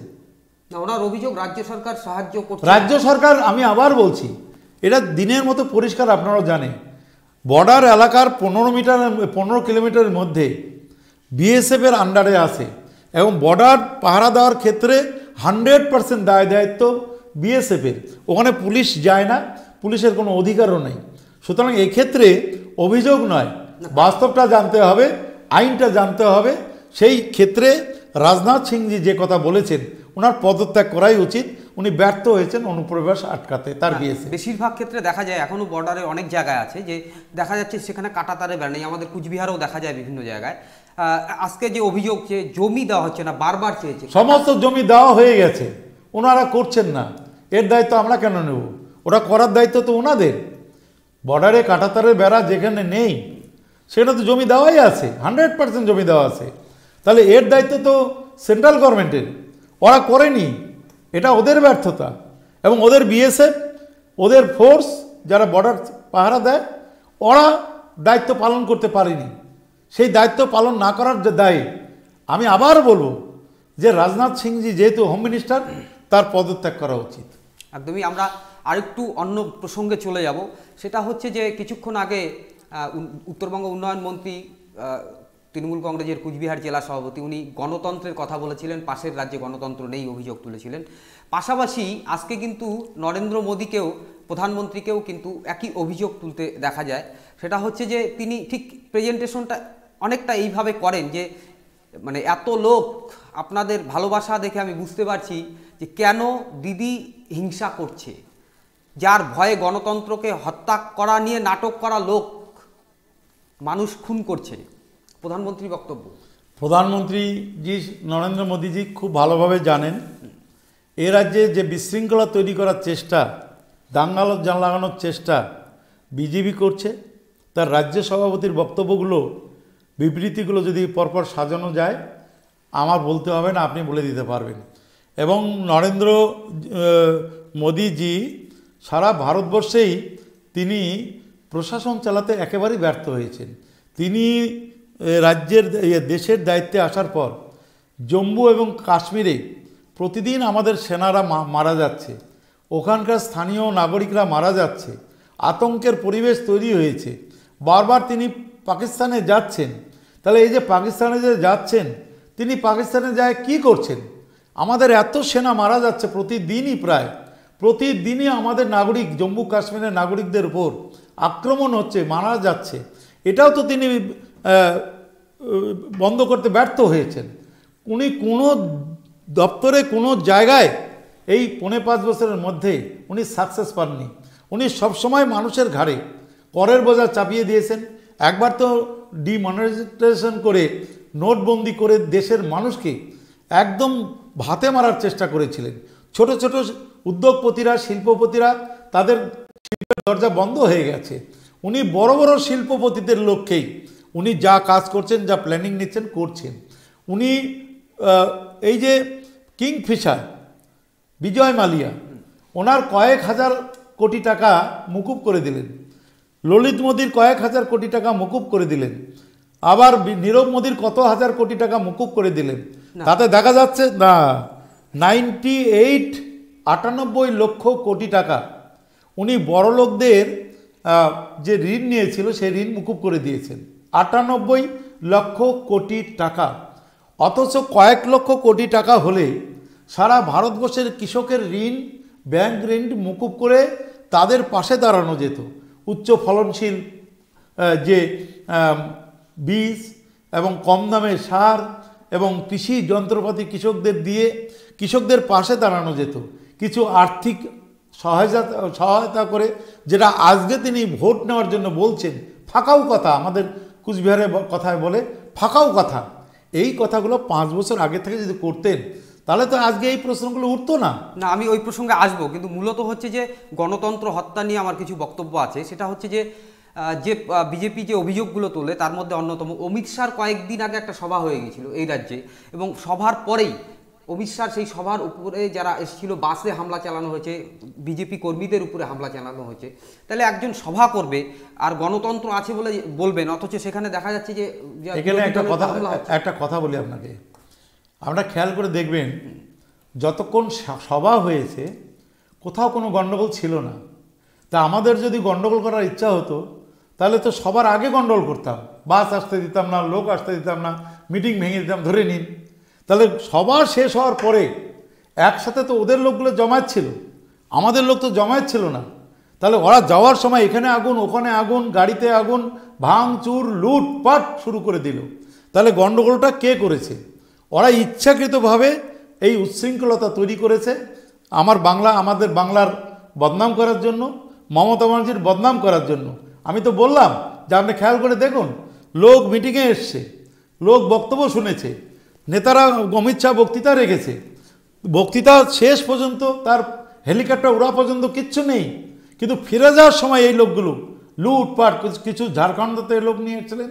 ওনার অভিযোগ রাজ্য সরকার সাহায্য করছে। রাজ্য সরকার, আমি আবার বলছি, এটা দিনের মতো পরিষ্কার, আপনারাও জানেন, বর্ডার এলাকার 15 কিলোমিটারের মধ্যে বিএসএফের আন্ডারে আছে এবং বর্ডার পাহারা দেওয়ার ক্ষেত্রে 100% দায়িত্ব বিএসএফের। ওখানে পুলিশ যায় না, পুলিশের কোনো অধিকারও নেই। সুতরাং এক্ষেত্রে অভিযোগ নয়, বাস্তবটা জানতে হবে, আইনটা জানতে হবে। সেই ক্ষেত্রে রাজনাথ সিংজি যে কথা বলেছেন, ওনার পদত্যাগ করাই উচিত। উনি ব্যর্থ হয়েছেন অনুপ্রবেশ আটকাতে তার বিএসএফ। বেশিরভাগ ক্ষেত্রে দেখা যায় এখনও বর্ডারে অনেক জায়গায় আছে যে দেখা যাচ্ছে সেখানে কাঁটাতারে বেড়া নেই। আমাদের কুচবিহারেও দেখা যায় বিভিন্ন জায়গায়। আজকে যে অভিযোগ যে জমি দেওয়া হচ্ছে না, বারবার চেয়েছে, সমস্ত জমি দেওয়া হয়ে গেছে, ওনারা করছেন না। এর দায়িত্ব আমরা কেন নেব? ওরা করার দায়িত্ব তো ওনাদের। বর্ডারে কাঁটাতারের বেড়া যেখানে নেই সেটা তো জমি দেওয়াই আছে, 100% জমি দেওয়া আছে। তাহলে এর দায়িত্ব তো সেন্ট্রাল গভর্নমেন্টের, ওরা করেনি, এটা ওদের ব্যর্থতা। এবং ওদের বিএসএফ, ওদের ফোর্স যারা বর্ডার পাহারা দেয়, ওরা দায়িত্ব পালন করতে পারেনি। সেই দায়িত্ব পালন না করার যে দায়, আমি আবার বলবো যে রাজনাথ সিংজি যেহেতু হোম মিনিস্টার, তার পদত্যাগ করা উচিত। একদমই। আমরা আরেকটু অন্য প্রসঙ্গে চলে যাব। সেটা হচ্ছে যে কিছুক্ষণ আগে উত্তরবঙ্গ উন্নয়ন মন্ত্রী, তৃণমূল কংগ্রেসের কুচবিহার জেলা সভাপতি, উনি গণতন্ত্রের কথা বলেছিলেন, পাশের রাজ্যে গণতন্ত্র নেই অভিযোগ তুলেছিলেন। পাশাপাশি আজকে কিন্তু নরেন্দ্র মোদীকেও, প্রধানমন্ত্রীকেও কিন্তু একই অভিযোগ তুলতে দেখা যায়। সেটা হচ্ছে যে তিনি ঠিক প্রেজেন্টেশনটা অনেকটা এইভাবে করেন যে মানে এত লোক আপনাদের ভালোবাসা দেখে আমি বুঝতে পারছি যে কেন দিদি হিংসা করছে, যার ভয়ে গণতন্ত্রকে হত্যা করা নিয়ে নাটক করা লোক মানুষ খুন করছে। প্রধানমন্ত্রী বক্তব্য। প্রধানমন্ত্রীজি নরেন্দ্র মোদীজি খুব ভালোভাবে জানেন এ রাজ্যে যে বিশৃঙ্খলা তৈরি করার চেষ্টা, দাঙ্গাল লাগানোর চেষ্টা বিজেপি করছে। তার রাজ্য সভাপতির বক্তব্যগুলো, বিবৃতিগুলো যদি পরপর সাজানো যায়, আমার বলতে হবে না, আপনি বলে দিতে পারবেন। এবং নরেন্দ্র মোদীজি সারা ভারতবর্ষেই তিনি প্রশাসন চালাতে একেবারেই ব্যর্থ হয়েছেন। তিনি রাজ্যের দেশের দায়িত্বে আসার পর জম্মু এবং কাশ্মীরে প্রতিদিন আমাদের সেনারা মারা যাচ্ছে, ওখানকার স্থানীয় নাগরিকরা মারা যাচ্ছে, আতঙ্কের পরিবেশ তৈরি হয়েছে। বারবার তিনি পাকিস্তানে যাচ্ছেন। তাহলে এই যে পাকিস্তানে যে যাচ্ছেন, তিনি পাকিস্তানে যায় কি করছেন? আমাদের এত সেনা মারা যাচ্ছে প্রতিদিনই, প্রায় প্রতিদিনই আমাদের নাগরিক, জম্মু কাশ্মীরের নাগরিকদের উপর আক্রমণ হচ্ছে, মারা যাচ্ছে। এটাও তো তিনি বন্ধ করতে ব্যর্থ হয়েছেন। উনি কোনো দপ্তরে কোনো জায়গায় এই 4.5 বছরের মধ্যে উনি সাকসেস পাননি। উনি সবসময় মানুষের ঘাড়ে করের বোঝা চাপিয়ে দিয়েছেন। একবার তো ডিমনিটাইজেশন করে, নোটবন্দি করে দেশের মানুষকে একদম ভাতে মারার চেষ্টা করেছিলেন। ছোট ছোট উদ্যোগপতিরা, শিল্পপতিরা, তাদের শিল্পের দরজা বন্ধ হয়ে গেছে। উনি বড় বড় শিল্পপতিদের লক্ষ্যেই উনি যা কাজ করছেন, যা প্ল্যানিং নিচ্ছেন, করছেন। উনি এই যে কিংফিশার বিজয় মালিয়া, ওনার কয়েক হাজার কোটি টাকা মকুব করে দিলেন। ললিত মোদির কয়েক হাজার কোটি টাকা মকুব করে দিলেন। আবার নীরব মোদির কত হাজার কোটি টাকা মকুব করে দিলেন। তাতে দেখা যাচ্ছে না 98 লক্ষ কোটি টাকা উনি বড় লোকদের যে ঋণ নিয়েছিল সেই ঋণ মুকুব করে দিয়েছেন। 98 লক্ষ কোটি টাকা। অথচ কয়েক লক্ষ কোটি টাকা হলে সারা ভারতবর্ষের কৃষকের ঋণ, ব্যাংক ঋণ মুকুব করে তাদের পাশে দাঁড়ানো যেত। উচ্চ ফলনশীল যে বীজ এবং কম দামে সার এবং কৃষি যন্ত্রপাতি কৃষকদের দিয়ে কৃষকদের পাশে দাঁড়ানো যেত। কিছু আর্থিক সহায়তা করে, যেটা আজকে তিনি ভোট নেওয়ার জন্য বলছেন ফাঁকাও কথা, আমাদের কুচবিহারের কথায় বলে ফাঁকাও কথা। এই কথাগুলো 5 বছর আগে থেকে যদি করতেন তাহলে তো আজকে এই প্রশ্নগুলো উঠতো না। না, আমি ওই প্রসঙ্গে আসবো, কিন্তু মূলত হচ্ছে যে গণতন্ত্র হত্যা নিয়ে আমার কিছু বক্তব্য আছে। সেটা হচ্ছে যে বিজেপি যে অভিযোগগুলো তোলে তার মধ্যে অন্যতম, অমিত শাহর কয়েকদিন আগে একটা সভা হয়ে গিয়েছিল এই রাজ্যে, এবং সভার পরেই অমিত শাহর সেই সভার উপরে যারা এসেছিল বাসে হামলা চালানো হয়েছে, বিজেপি কর্মীদের উপরে হামলা চালানো হয়েছে। তাহলে একজন সভা করবে আর গণতন্ত্র আছে বলে বলবেন, অথচ সেখানে দেখা যাচ্ছে যে এখানে একটা কথা বলি আপনাকে। আপনারা খেয়াল করে দেখবেন, যতক্ষণ সভা হয়েছে কোথাও কোনো গণ্ডগোল ছিল না। তা আমাদের যদি গণ্ডগোল করার ইচ্ছা হতো তাহলে তো সবার আগে গণ্ডগোল করতাম, বাস আসতে দিতাম না, লোক আসতে দিতাম না, মিটিং ভেঙে দিতাম, ধরে নিন। তাহলে সবার শেষ হওয়ার পরে একসাথে তো ওদের লোকগুলো জমায়েত ছিল, আমাদের লোক তো জমায়েত ছিল না। তাহলে ওরা যাওয়ার সময় এখানে আগুন, ওখানে আগুন, গাড়িতে আগুন, ভাঙচুর, লুটপাট শুরু করে দিল। তাহলে গণ্ডগোলটা কে করেছে? ওরা ইচ্ছাকৃতভাবে এই উচ্ছৃঙ্খলতা তৈরি করেছে আমাদের বাংলার বদনাম করার জন্য, মমতা ব্যানার্জির বদনাম করার জন্য। আমি তো বললাম যে আপনি খেয়াল করে দেখুন, লোক মিটিংয়ে এসছে, লোক বক্তব্য শুনেছে, নেতারা অমিত শাহ বক্তৃতা রেখেছে, বক্তৃতা শেষ পর্যন্ত তার হেলিকপ্টার উড়া পর্যন্ত কিচ্ছু নেই, কিন্তু ফিরে যাওয়ার সময় এই লোকগুলো লুটপাট, কিছু ঝাড়খণ্ড থেকে লোক নিয়ে এসেছিলেন,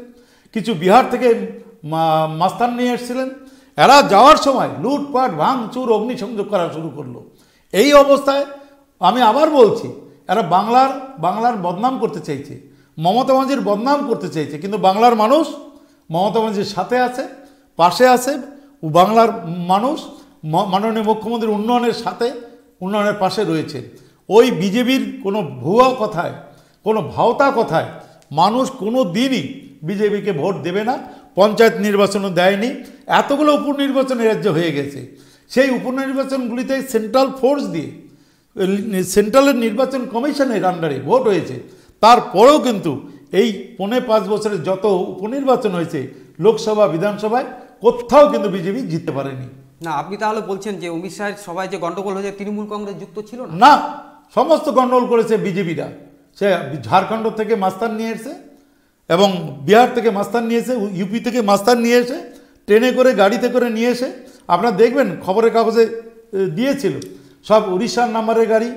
কিছু বিহার থেকে মাস্তান নিয়ে এসেছিলেন। এরা যাওয়ার সময় লুটপাট, ভাঙচুর, অগ্নিসংযোগ করা শুরু করলো। এই অবস্থায় আমি আবার বলছি, এরা বাংলার বদনাম করতে চাইছে, মমতা ব্যানার্জির বদনাম করতে চাইছে। কিন্তু বাংলার মানুষ মমতা ব্যানার্জির সাথে আছে, পাশে আছে। বাংলার মানুষ মাননীয় মুখ্যমন্ত্রীর উন্নয়নের পাশে রয়েছে। ওই বিজেপির কোনো ভুয়া কথায়, কোনো ভাওতা কথায় মানুষ কোনো দিনই বিজেপিকে ভোট দেবে না। পঞ্চায়েত নির্বাচনও দেয়নি, এতগুলো উপনির্বাচন রাজ্যে হয়ে গেছে। সেই উপনির্বাচনগুলিতে সেন্ট্রাল ফোর্স দিয়ে, সেন্ট্রালের নির্বাচন কমিশনের আন্ডারে ভোট হয়েছে। তারপরেও কিন্তু এই 4.5 বছরের যত উপনির্বাচন হয়েছে লোকসভা, বিধানসভায়, কোথাও কিন্তু বিজেপি জিততে পারেনি। না, আপনি তাহলে বলছেন যে অমিত শাহের সভায় যে গন্ডগোল হয়েছে তৃণমূল কংগ্রেস যুক্ত ছিল না? না, সমস্ত গন্ডগোল করেছে বিজেপিরা। সে ঝাড়খণ্ড থেকে মাস্তান নিয়ে এসে এবং বিহার থেকে মাস্তান নিয়ে এসে, ইউপি থেকে মাস্তান নিয়ে এসে, ট্রেনে করে, গাড়িতে করে নিয়ে এসে, আপনারা দেখবেন খবরের কাগজে দিয়েছিল, সব উড়িষ্যার নাম্বারের গাড়ি,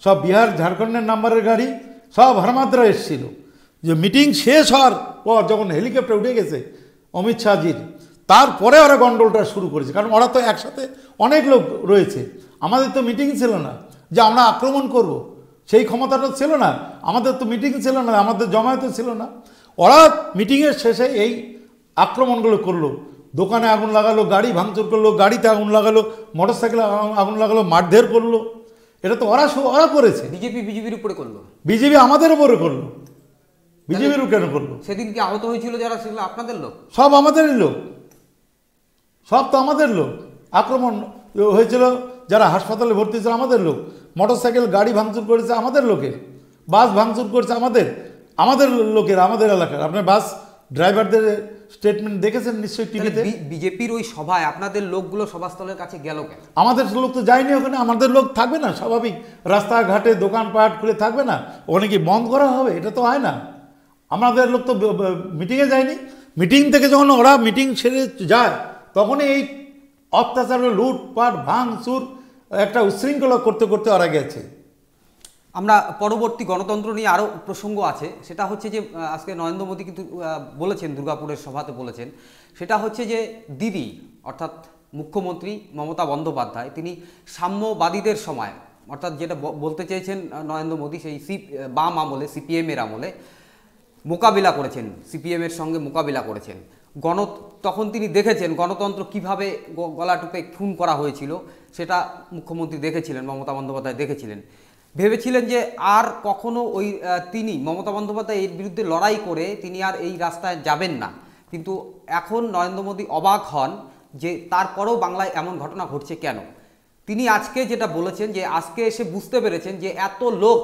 সব বিহার ঝাড়খণ্ডের নাম্বারের গাড়ি, সব হারমাদ্রা এসেছিল। যে মিটিং শেষ হওয়ার পর যখন হেলিকপ্টার উঠে গেছে অমিত শাহজির, তারপরে ওরা গন্ডগোলটা শুরু করেছে। কারণ ওরা তো একসাথে অনেক লোক রয়েছে। আমাদের তো মিটিং ছিল না যে আমরা আক্রমণ করব, সেই ক্ষমতাটা ছিল না, আমাদের তো মিটিং ছিল না, আমাদের জমায়েতও ছিল না। ওরা মিটিংয়ের শেষে এই আক্রমণগুলো করলো, দোকানে আগুন লাগালো, গাড়ি ভাঙচুর করলো, গাড়িতে আগুন লাগালো, মোটরসাইকেলে আগুন লাগালো, মারধর করলো। এটা তো ওরা করেছে। বিজেপির উপরে করলো, বিজেপি আমাদের উপরে করলো। বিজেপির কেন করলো? সেদিন কি আহত হয়েছিল যারা, সেগুলো আপনাদের লোক? সব আমাদেরই লোক, সব তো আমাদের লোক। আক্রমণ হয়েছিল, যারা হাসপাতালে ভর্তি ছিল আমাদের লোক, মোটরসাইকেল গাড়ি ভাঙচুর করেছে আমাদের লোকের, বাস ভাঙচুর করেছে আমাদের লোকের, আমাদের এলাকার। আপনার বাস ড্রাইভারদের স্টেটমেন্ট দেখেছেন নিশ্চয়ই টিভিতে। বিজেপির ওই সভায় আপনাদের লোকগুলো সভাস্থলের কাছে গেল কেন? আমাদের লোক তো যায়নি ওখানে। আমাদের লোক থাকবে না স্বাভাবিক? রাস্তাঘাটে দোকানপাট খুলে থাকবে না? ওখানে কি বন্ধ করা হবে? এটা তো হয় না। আমাদের লোক তো মিটিংয়ে যায়নি। মিটিং থেকে যখন ওরা মিটিং ছেড়ে যায়, তখনই এই অত্যাচার, লুটপাট, ভাঙচুর, একটা উশৃঙ্খলা করতে করতে ওরা গেছে। আমরা পরবর্তী গণতন্ত্র নিয়ে আরও প্রসঙ্গ আছে, সেটা হচ্ছে যে আজকে নরেন্দ্র মোদী কিন্তু বলেছেন, দুর্গাপুরের সভাতে বলেছেন, সেটা হচ্ছে যে দিদি অর্থাৎ মুখ্যমন্ত্রী মমতা বন্দ্যোপাধ্যায় তিনি সাম্যবাদীদের সময়, অর্থাৎ যেটা বলতে চেয়েছেন নরেন্দ্র মোদী, সেই বাম আমলে, সিপিএমের আমলে মোকাবিলা করেছেন, সিপিএমের সঙ্গে মোকাবিলা করেছেন। তখন তিনি দেখেছেন গণতন্ত্র কিভাবে গলা টিপে খুন করা হয়েছিল, সেটা মুখ্যমন্ত্রী দেখেছিলেন, মমতা বন্দ্যোপাধ্যায় দেখেছিলেন। ভেবেছিলেন যে আর কখনো তিনি মমতা বন্দ্যোপাধ্যায় এর বিরুদ্ধে লড়াই করে তিনি আর এই রাস্তায় যাবেন না। কিন্তু এখন নরেন্দ্র মোদী অবাক হন যে তারপরেও বাংলায় এমন ঘটনা ঘটছে কেন। তিনি আজকে যেটা বলেছেন যে আজকে এসে বুঝতে পেরেছেন যে এত লোক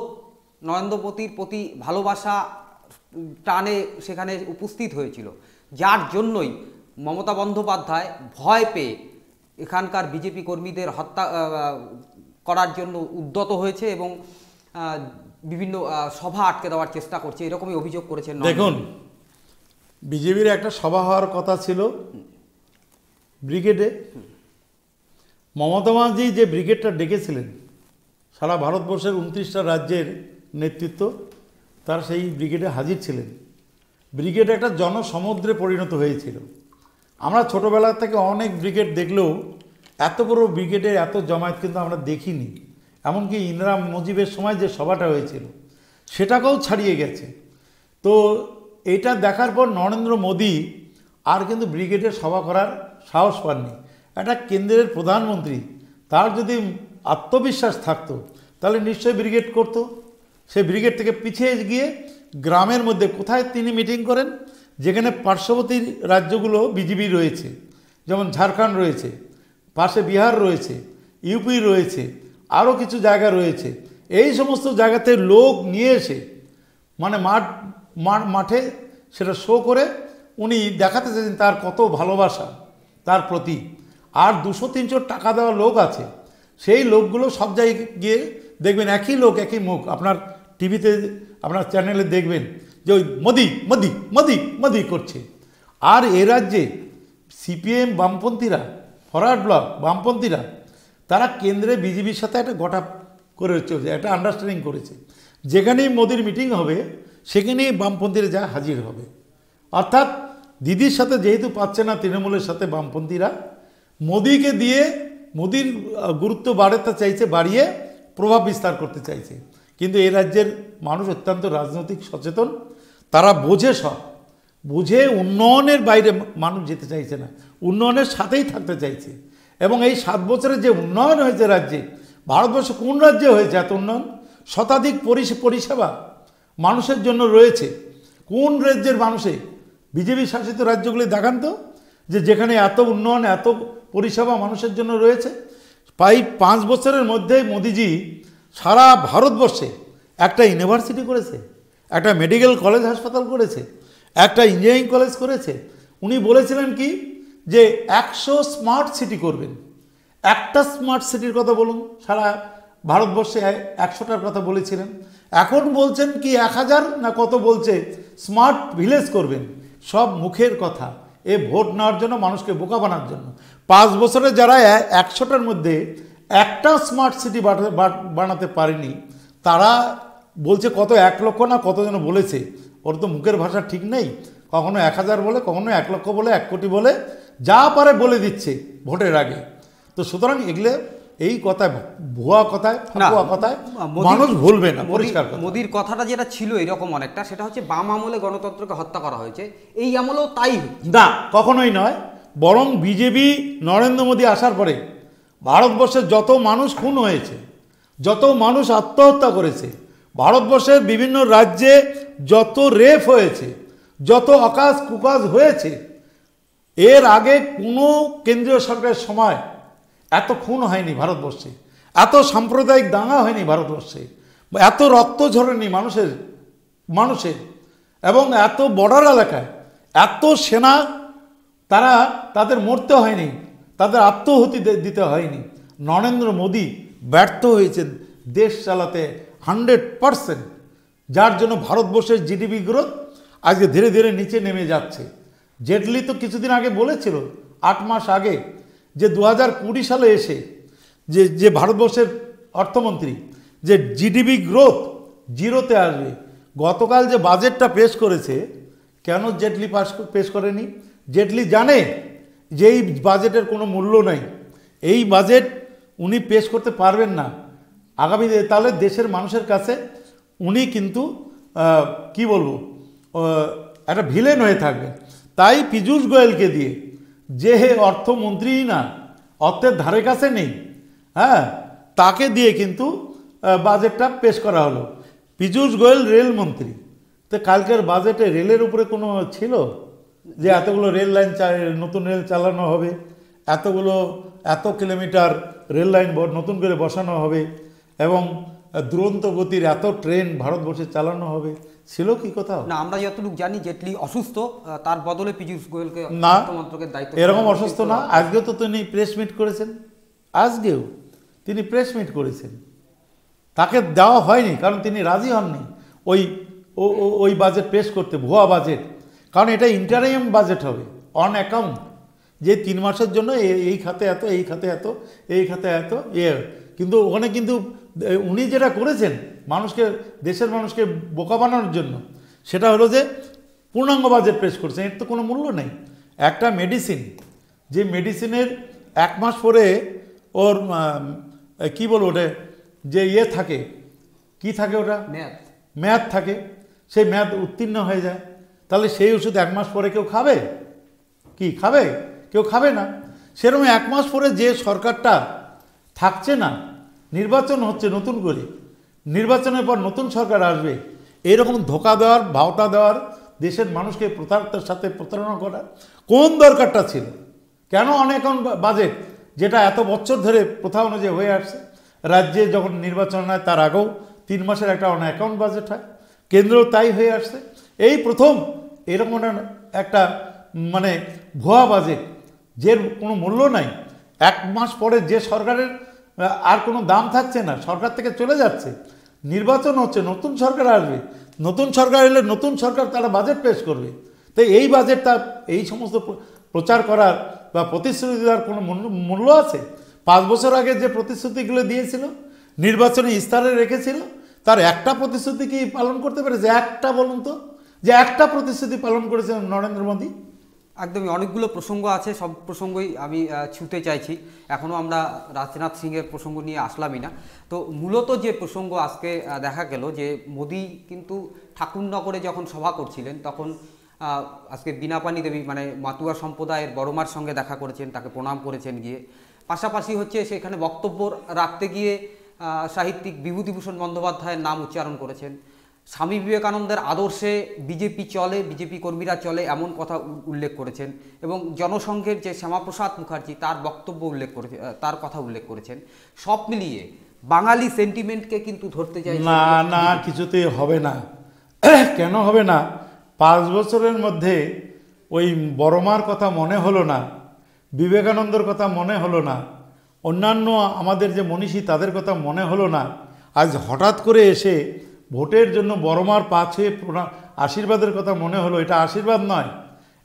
নরেন্দ্র মোদীর প্রতি ভালোবাসা টানে সেখানে উপস্থিত হয়েছিল, যার জন্যই মমতা বন্দ্যোপাধ্যায় ভয় পেয়ে এখানকার বিজেপি কর্মীদের হত্যা করার জন্য উদ্যত হয়েছে এবং বিভিন্ন সভা আটকে দেওয়ার চেষ্টা করছে, এরকমই অভিযোগ করেছেন। দেখুন, বিজেপির একটা সভা হওয়ার কথা ছিল ব্রিগেডে। মমতা ব্যানার্জি যে ব্রিগেডটা ডেকেছিলেন, সারা ভারতবর্ষের 29টা রাজ্যের নেতৃত্ব তার সেই ব্রিগেডে হাজির ছিলেন। ব্রিগেড একটা জনসমুদ্রে পরিণত হয়েছিল। আমরা ছোটোবেলা থেকে অনেক ব্রিগেড দেখলেও এত বড় ব্রিগেডের এত জমায়েত কিন্তু আমরা দেখিনি। এমনকি ইন্দিরা মুজিবের সময় যে সভাটা হয়েছিল সেটাকেও ছাড়িয়ে গেছে। তো এটা দেখার পর নরেন্দ্র মোদী আর কিন্তু ব্রিগেডের সভা করার সাহস পাননি। একটা কেন্দ্রের প্রধানমন্ত্রী, তার যদি আত্মবিশ্বাস থাকতো তাহলে নিশ্চয়ই ব্রিগেড করতো। সে ব্রিগেড থেকে পিছিয়ে গিয়ে গ্রামের মধ্যে কোথায় তিনি মিটিং করেন, যেখানে পার্শ্ববর্তী রাজ্যগুলো বিজেপি রয়েছে, যেমন ঝাড়খণ্ড রয়েছে, পাশে বিহার রয়েছে, ইউপি রয়েছে, আরও কিছু জায়গা রয়েছে। এই সমস্ত জায়গাতে লোক নিয়ে এসে মানে মাঠে সেটা শো করে উনি দেখাতে চেয়েছেন তার কত ভালোবাসা তার প্রতি। আর 200-300 টাকা দেওয়া লোক আছে, সেই লোকগুলো সব জায়গায় গিয়ে দেখবেন একই লোক, একই মুখ। আপনার টিভিতে, আপনার চ্যানেলে দেখবেন যে ওই মোদি মোদি মোদি মোদি করছে। আর এ রাজ্যে সিপিএম বামপন্থীরা, ফরওয়ার্ড ব্লক বামপন্থীরা, তারা কেন্দ্রে বিজেপির সাথে একটা গোটা করে চলছে, একটা আন্ডারস্ট্যান্ডিং করেছে। যেখানেই মোদির মিটিং হবে সেখানেই বামপন্থীরা যা হাজির হবে। অর্থাৎ দিদির সাথে যেহেতু পাচ্ছে না তৃণমূলের সাথে বামপন্থীরা, মোদিকে দিয়ে মোদির গুরুত্ব বাড়াতে চাইছে, বাড়িয়ে প্রভাব বিস্তার করতে চাইছে। কিন্তু এই রাজ্যের মানুষ অত্যন্ত রাজনৈতিক সচেতন, তারা বোঝে, সব বুঝে উন্নয়নের বাইরে মানুষ যেতে চাইছে না, উন্নয়নের সাথেই থাকতে চাইছে। এবং এই 7 বছরে যে উন্নয়ন হয়েছে রাজ্যে, ভারতবর্ষে কোন রাজ্যে হয়েছে এত উন্নয়ন? শতাধিক পরিষেবা মানুষের জন্য রয়েছে। কোন রাজ্যের মানুষে, বিজেপি শাসিত রাজ্যগুলি দেখান তো যে যেখানে এত উন্নয়ন, এত পরিষেবা মানুষের জন্য রয়েছে। প্রায় 5 বছরের মধ্যে মোদিজি সারা ভারতবর্ষে একটা ইউনিভার্সিটি করেছে, একটা মেডিকেল কলেজ হাসপাতাল করেছে, একটা ইঞ্জিনিয়ারিং কলেজ করেছে। উনি বলেছিলেন কি যে 100 স্মার্ট সিটি করবেন। একটা স্মার্ট সিটির কথা বলুন, সারা ভারতবর্ষে 100টার কথা বলেছিলেন। এখন বলছেন কি 1000 না কত বলছে স্মার্ট ভিলেজ করবেন। সব মুখের কথা, এ ভোট নেওয়ার জন্য, মানুষকে বোকা বানার জন্য। 5 বছরে যারা 100টার মধ্যে একটা স্মার্ট সিটি বানাতে পারেনি, তারা বলছে কত 1 লক্ষ না কত যেন বলেছে। ওর তো মুখের ভাষা ঠিক নেই, কখনো 1000 বলে, কখনো 1 লক্ষ বলে, 1 কোটি বলে, যা পারে বলে দিচ্ছে ভোটের আগে। তো সুতরাং এগুলো এই কথায়, ভুয়া কথায়, না, ভুয়া কথায় মোদির- মানুষ ভুলবে না, পরিষ্কার কথা। মোদির কথাটা যেটা ছিল এরকম অনেকটা, সেটা হচ্ছে বাম আমলে গণতন্ত্রকে হত্যা করা হয়েছে, এই আমলেও তাই হচ্ছে। না, কখনোই নয়। বরং বিজেপি নরেন্দ্র মোদী আসার পরে ভারতবর্ষের যত মানুষ খুন হয়েছে, যত মানুষ আত্মহত্যা করেছে, ভারতবর্ষের বিভিন্ন রাজ্যে যত রেপ হয়েছে, যত অকাজ কুকাজ হয়েছে, এর আগে কোনো কেন্দ্রীয় সরকারের সময় এত খুন হয়নি ভারতবর্ষে, এত সাম্প্রদায়িক দাঙ্গা হয়নি ভারতবর্ষে, এত রক্ত ঝরেনি মানুষের এবং এত বর্ডার এলাকায় এত সেনা তাদের মরতে হয়নি, তাদের আত্মহতি দিতে হয়নি। নরেন্দ্র মোদী ব্যর্থ হয়েছেন দেশ চালাতে 100%, যার জন্য ভারতবর্ষের জিডিপি গ্রোথ আজকে ধীরে ধীরে নিচে নেমে যাচ্ছে। জেটলি তো কিছুদিন আগে বলেছিল, 8 মাস আগে, যে 2020 সালে এসে যে ভারতবর্ষের অর্থমন্ত্রী, যে জিডিপি গ্রোথ জিরোতে আসবে। গতকাল যে বাজেটটা পেশ করেছে, কেন জেটলি পেশ করেনি? জেটলি জানে যে এই বাজেটের কোনো মূল্য নাই, এই বাজেট উনি পেশ করতে পারবেন না আগামী দিনে। তাহলে দেশের মানুষের কাছে উনি কিন্তু কি বলবো, একটা ভিলেন হয়ে থাকবেন। তাই পীযূষ গোয়েলকে দিয়ে, যে অর্থমন্ত্রী না, অর্থের ধারে কাছে নেই, হ্যাঁ, তাকে দিয়ে কিন্তু বাজেটটা পেশ করা হলো। পীযূষ গোয়েল রেলমন্ত্রী, তো কালকের বাজেটে রেলের উপরে কোনো ছিল যে এতগুলো রেল লাইন, নতুন রেল চালানো হবে, এত কিলোমিটার রেল লাইন নতুন করে বসানো হবে এবং দুরন্ত গতির এত ট্রেন ভারতবর্ষে চালানো হবে, ছিল কি কোথাও? না, আমরা যতটুকু জানি জেটলি অসুস্থ, তার বদলে পীযূষ গোয়েলকে না, অর্থমন্ত্রকের দায়িত্ব। এরকম অসুস্থ না। আজকেও তো তিনি প্রেস মিট করেছেন, আজকেও তিনি প্রেস মিট করেছেন। তাকে দেওয়া হয়নি কারণ তিনি রাজি হননি ওই বাজেট পেশ করতে, ভুয়া বাজেট। কারণ এটা ইন্টারিম বাজেট হবে, অন অ্যাকাউন্ট, যে 3 মাসের জন্য এই খাতে এত, এই খাতে এত, এই খাতে এত, কিন্তু ওখানে কিন্তু উনি যেটা করেছেন দেশের মানুষকে বোকা বানানোর জন্য, সেটা হলো যে পূর্ণাঙ্গ বাজেট পেশ করছেন। এর তো কোনো মূল্য নেই। একটা মেডিসিন, যে মেডিসিনের 1 মাস পরে ওর কি বলবো, ওটা যে থাকে, কি থাকে, ওটা মেয়াদ থাকে, সেই মেয়াদ উত্তীর্ণ হয়ে যায়, তাহলে সেই ওষুধ 1 মাস পরে কেউ খাবে? কি খাবে? কেউ খাবে না। সেরকম 1 মাস পরে যে সরকারটা থাকছে না, নির্বাচন হচ্ছে নতুন করে, নির্বাচনের পর নতুন সরকার আসবে, এরকম ধোকা দেওয়ার, ভাওতা দেওয়ার, দেশের মানুষকে প্রতারণার সাথে প্রতারণা করার কোন দরকারটা ছিল? কেন অনঅ্যাকাউন্ট বাজেট, যেটা এত বছর ধরে প্রথা অনুযায়ী হয়ে আসছে, রাজ্যে যখন নির্বাচন হয় তার আগেও 3 মাসের একটা অনঅ্যাকাউন্ট বাজেট হয়, কেন্দ্রেও তাই হয়ে আসছে। এই প্রথম এরকম একটা মানে ভুয়া বাজেট, যে কোনো মূল্য নাই। 1 মাস পরে যে সরকারের আর কোনো দাম থাকছে না, সরকার থেকে চলে যাচ্ছে, নির্বাচন হচ্ছে, নতুন সরকার আসবে, নতুন সরকার এলে নতুন সরকার তারা বাজেট পেশ করবে। তো এই বাজেটটা, এই সমস্ত প্রচার করার বা প্রতিশ্রুতি দেওয়ার কোনো মূল্য আছে? 5 বছর আগে যে প্রতিশ্রুতিগুলো দিয়েছিল, নির্বাচনী ইস্তাহারে রেখেছিল, তার একটা প্রতিশ্রুতি কি পালন করতে পেরেছে? একটা বলুন তো, যে একটা প্রতিশ্রুতি পালন করেছে নরেন্দ্র মোদী? একদমই, অনেকগুলো প্রসঙ্গ আছে, সব প্রসঙ্গই আমি ছুঁতে চাইছি। এখনও আমরা রাজনাথ সিংয়ের প্রসঙ্গ নিয়ে আসলামই না। তো মূলত যে প্রসঙ্গ আজকে দেখা গেল, যে মোদী কিন্তু ঠাকুরনগরে যখন সভা করছিলেন, তখন আজকে বীণাপানি দেবী, মানে মাতুয়া সম্প্রদায়ের বড়মার সঙ্গে দেখা করেছেন, তাকে প্রণাম করেছেন গিয়ে। পাশাপাশি হচ্ছে সেখানে বক্তব্য রাখতে গিয়ে সাহিত্যিক বিভূতিভূষণ বন্দ্যোপাধ্যায়ের নাম উচ্চারণ করেছেন। স্বামী বিবেকানন্দের আদর্শে বিজেপি চলে, বিজেপি কর্মীরা চলে, এমন কথা উল্লেখ করেছেন। এবং জনসংঘের যে শ্যামাপ্রসাদ মুখার্জি, তার বক্তব্য উল্লেখ করেছে, তার কথা উল্লেখ করেছেন। সব মিলিয়ে বাঙালি সেন্টিমেন্টকে কিন্তু ধরতে চাই না, কিছুতেই হবে না। কেন হবে না? 5 বছরের মধ্যে ওই বড়মার কথা মনে হলো না, বিবেকানন্দর কথা মনে হলো না, অন্যান্য আমাদের যে মনীষী তাদের কথা মনে হলো না। আজ হঠাৎ করে এসে ভোটের জন্য বড়মার পাছে আশীর্বাদের কথা মনে হলো। এটা আশীর্বাদ নয়,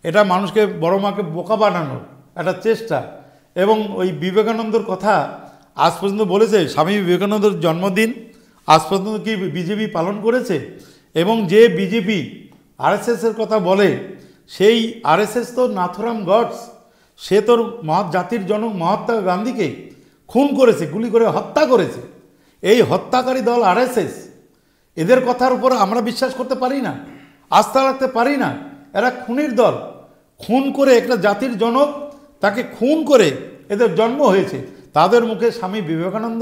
এটা মানুষকে, বড়মাকে বোকা বানানোর একটা চেষ্টা। এবং ওই বিবেকানন্দর কথা আজ পর্যন্ত বলেছে, স্বামী বিবেকানন্দর জন্মদিন আজ পর্যন্ত কি বিজেপি পালন করেছে? এবং যে বিজেপি আরএসএসের কথা বলে, সেই আরএসএস তো নাথুরাম গডস, সে তোর জাতির জনক মহাত্মা গান্ধীকে খুন করেছে, গুলি করে হত্যা করেছে। এই হত্যাকারী দল আরএসএস, এদের কথার উপর আমরা বিশ্বাস করতে পারি না, আস্থা রাখতে পারি না। এরা খুনির দল, খুন করে একটা জাতির জনক, তাকে খুন করে এদের জন্ম হয়েছে। তাদের মুখে স্বামী বিবেকানন্দ,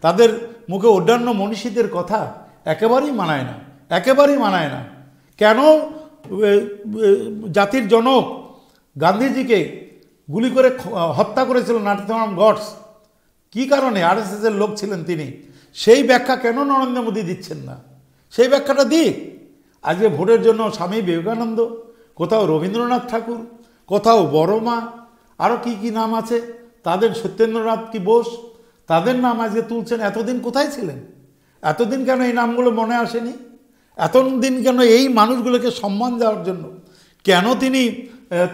তাদের মুখে অন্যান্য মনীষীদের কথা একেবারেই মানায় না, একেবারেই মানায় না। কেন জাতির জনক গান্ধীজিকে গুলি করে হত্যা করেছিল নাথুরাম গডস? কী কারণে? আরএসএসের লোক ছিলেন তিনি। সেই ব্যাখ্যা কেন নরেন্দ্র মোদী দিচ্ছেন না? সেই ব্যাখ্যাটা দিক। আজকে ভোটের জন্য স্বামী বিবেকানন্দ, কোথাও রবীন্দ্রনাথ ঠাকুর, কোথাও বড়মা, আরও কি কি নাম আছে তাদের, সত্যেন্দ্রনাথ কি বোস, তাদের নাম আজকে তুলছেন। এতদিন কোথায় ছিলেন? এতদিন কেন এই নামগুলো মনে আসেনি? এতদিন কেন এই মানুষগুলোকে সম্মান দেওয়ার জন্য কেন তিনি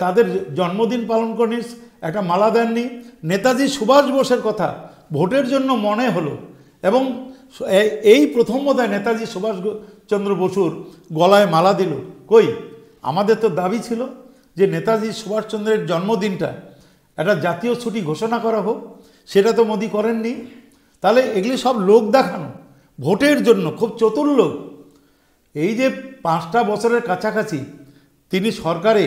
তাদের জন্মদিন পালন করেন, একটা মালা দেননি? নেতাজি সুভাষ বোসের কথা ভোটের জন্য মনে হলো, এবং এই প্রথম বোধহয় নেতাজি সুভাষচন্দ্র বসুর গলায় মালা দিল। কই, আমাদের তো দাবি ছিল যে নেতাজি সুভাষচন্দ্রের জন্মদিনটা একটা জাতীয় ছুটি ঘোষণা করা হোক, সেটা তো মোদি করেননি। তাহলে এগুলি সব লোক দেখানো, ভোটের জন্য খুব চতুর লোক। এই যে 5টা বছরের কাছাকাছি তিনি সরকারে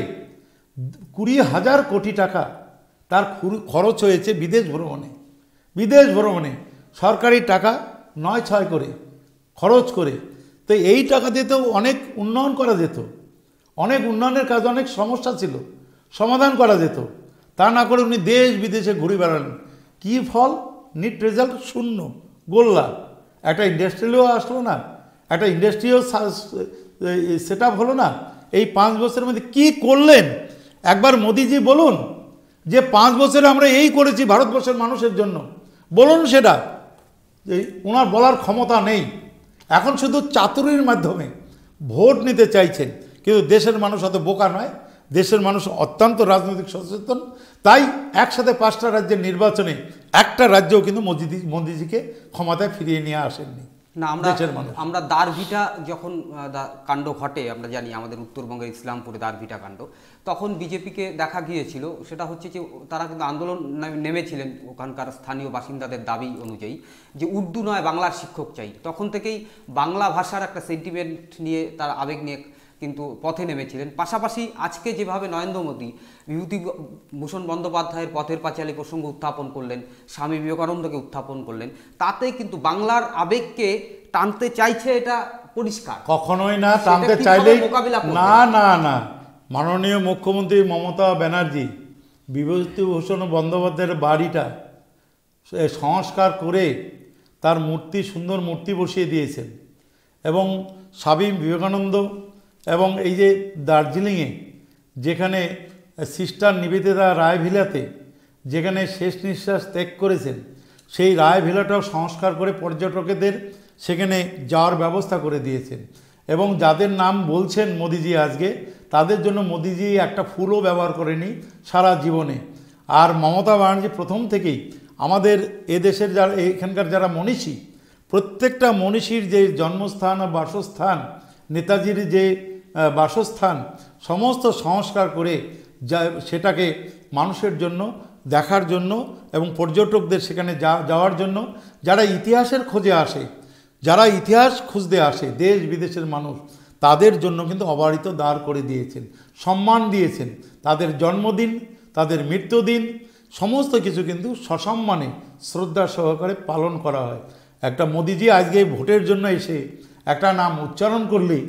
20,000 কোটি টাকা তার খরচ হয়েছে বিদেশ ভ্রমণে। বিদেশ ভ্রমণে সরকারি টাকা 9-6 করে খরচ করে। তো এই টাকা দিয়ে তো অনেক উন্নয়ন করা যেত, অনেক উন্নয়নের কাজ, অনেক সমস্যা ছিল সমাধান করা যেত। তা না করে উনি দেশ বিদেশে ঘুরে বেড়ালেন। কী ফল? নিট রেজাল্ট 0, গোল্লা। একটা ইন্ডাস্ট্রিও আসলো না, একটা ইন্ডাস্ট্রিও সেট আপ হলো না। এই 5 বছরের মধ্যে কি করলেন একবার মোদিজি বলুন, যে 5 বছরে আমরা এই করেছি ভারতবর্ষের মানুষের জন্য, বলুন সেটা। ওনার বলার ক্ষমতা নেই। এখন শুধু চাতুরির মাধ্যমে ভোট নিতে চাইছেন, কিন্তু দেশের মানুষ অত বোকা নয়, দেশের মানুষ অত্যন্ত রাজনৈতিক সচেতন। তাই একসাথে 5টা রাজ্যের নির্বাচনে একটা রাজ্যও কিন্তু মোদিজিকে ক্ষমতায় ফিরিয়ে নিয়ে আসেননি না। দেশের মানুষ। আমরা দারভিটা যখন কাণ্ড ঘটে, আমরা জানি আমাদের উত্তরবঙ্গের ইসলামপুরে দারভিটা কাণ্ড, তখন বিজেপিকে দেখা গিয়েছিল। সেটা হচ্ছে যে তারা কিন্তু আন্দোলন নেমেছিলেন ওখানকার স্থানীয় বাসিন্দাদের দাবি অনুযায়ী, যে উর্দু নয় বাংলার শিক্ষক চাই। তখন থেকেই বাংলা ভাষার একটা সেন্টিমেন্ট নিয়ে, তার আবেগ নিয়ে কিন্তু পথে নেমেছিলেন। পাশাপাশি আজকে যেভাবে নরেন্দ্র মোদী বিভূতিভূষণ বন্দ্যোপাধ্যায়ের পথের পাঁচালী প্রসঙ্গ উত্থাপন করলেন, স্বামী বিবেকানন্দকে উত্থাপন করলেন, তাতে কিন্তু বাংলার আবেগকে টানতে চাইছে, এটা পরিষ্কার। কখনোই না টানতে চাইলেই না, না, না। মাননীয় মুখ্যমন্ত্রী মমতা ব্যানার্জি বিভূতিভূষণ বন্দ্যোপাধ্যায়ের বাড়িটা সংস্কার করে তার মূর্তি, সুন্দর মূর্তি বসিয়ে দিয়েছেন। এবং স্বামী বিবেকানন্দ, এবং এই যে দার্জিলিংয়ে যেখানে সিস্টার নিবেদিতা রায়ভিলাতে যেখানে শেষ নিঃশ্বাস ত্যাগ করেছেন, সেই রায়ভিলাটাও সংস্কার করে পর্যটকদের সেখানে যাওয়ার ব্যবস্থা করে দিয়েছেন। এবং যাদের নাম বলছেন মোদিজি আজকে, তাদের জন্য মোদিজি একটা ফুলও ব্যবহার করেনি সারা জীবনে। আর মমতা ব্যানার্জি প্রথম থেকেই আমাদের এদেশের যারা, এখানকার যারা মনীষী, প্রত্যেকটা মনীষীর যে জন্মস্থান ও বাসস্থান, নেতাজির যে বাসস্থান, সমস্ত সংস্কার করে সেটাকে মানুষের জন্য দেখার জন্য এবং পর্যটকদের সেখানে যাওয়ার জন্য, যারা ইতিহাসের খোঁজে আসে, যারা ইতিহাস খুঁজতে আসে দেশ বিদেশের মানুষ, তাদের জন্য কিন্তু অবারিত দ্বার করে দিয়েছেন, সম্মান দিয়েছেন। তাদের জন্মদিন, তাদের মৃত্যুদিন, সমস্ত কিছু কিন্তু সসম্মানে শ্রদ্ধা সহকারে পালন করা হয়। একটা মোদিজি আজকে ভোটের জন্য এসে একটা নাম উচ্চারণ করলেই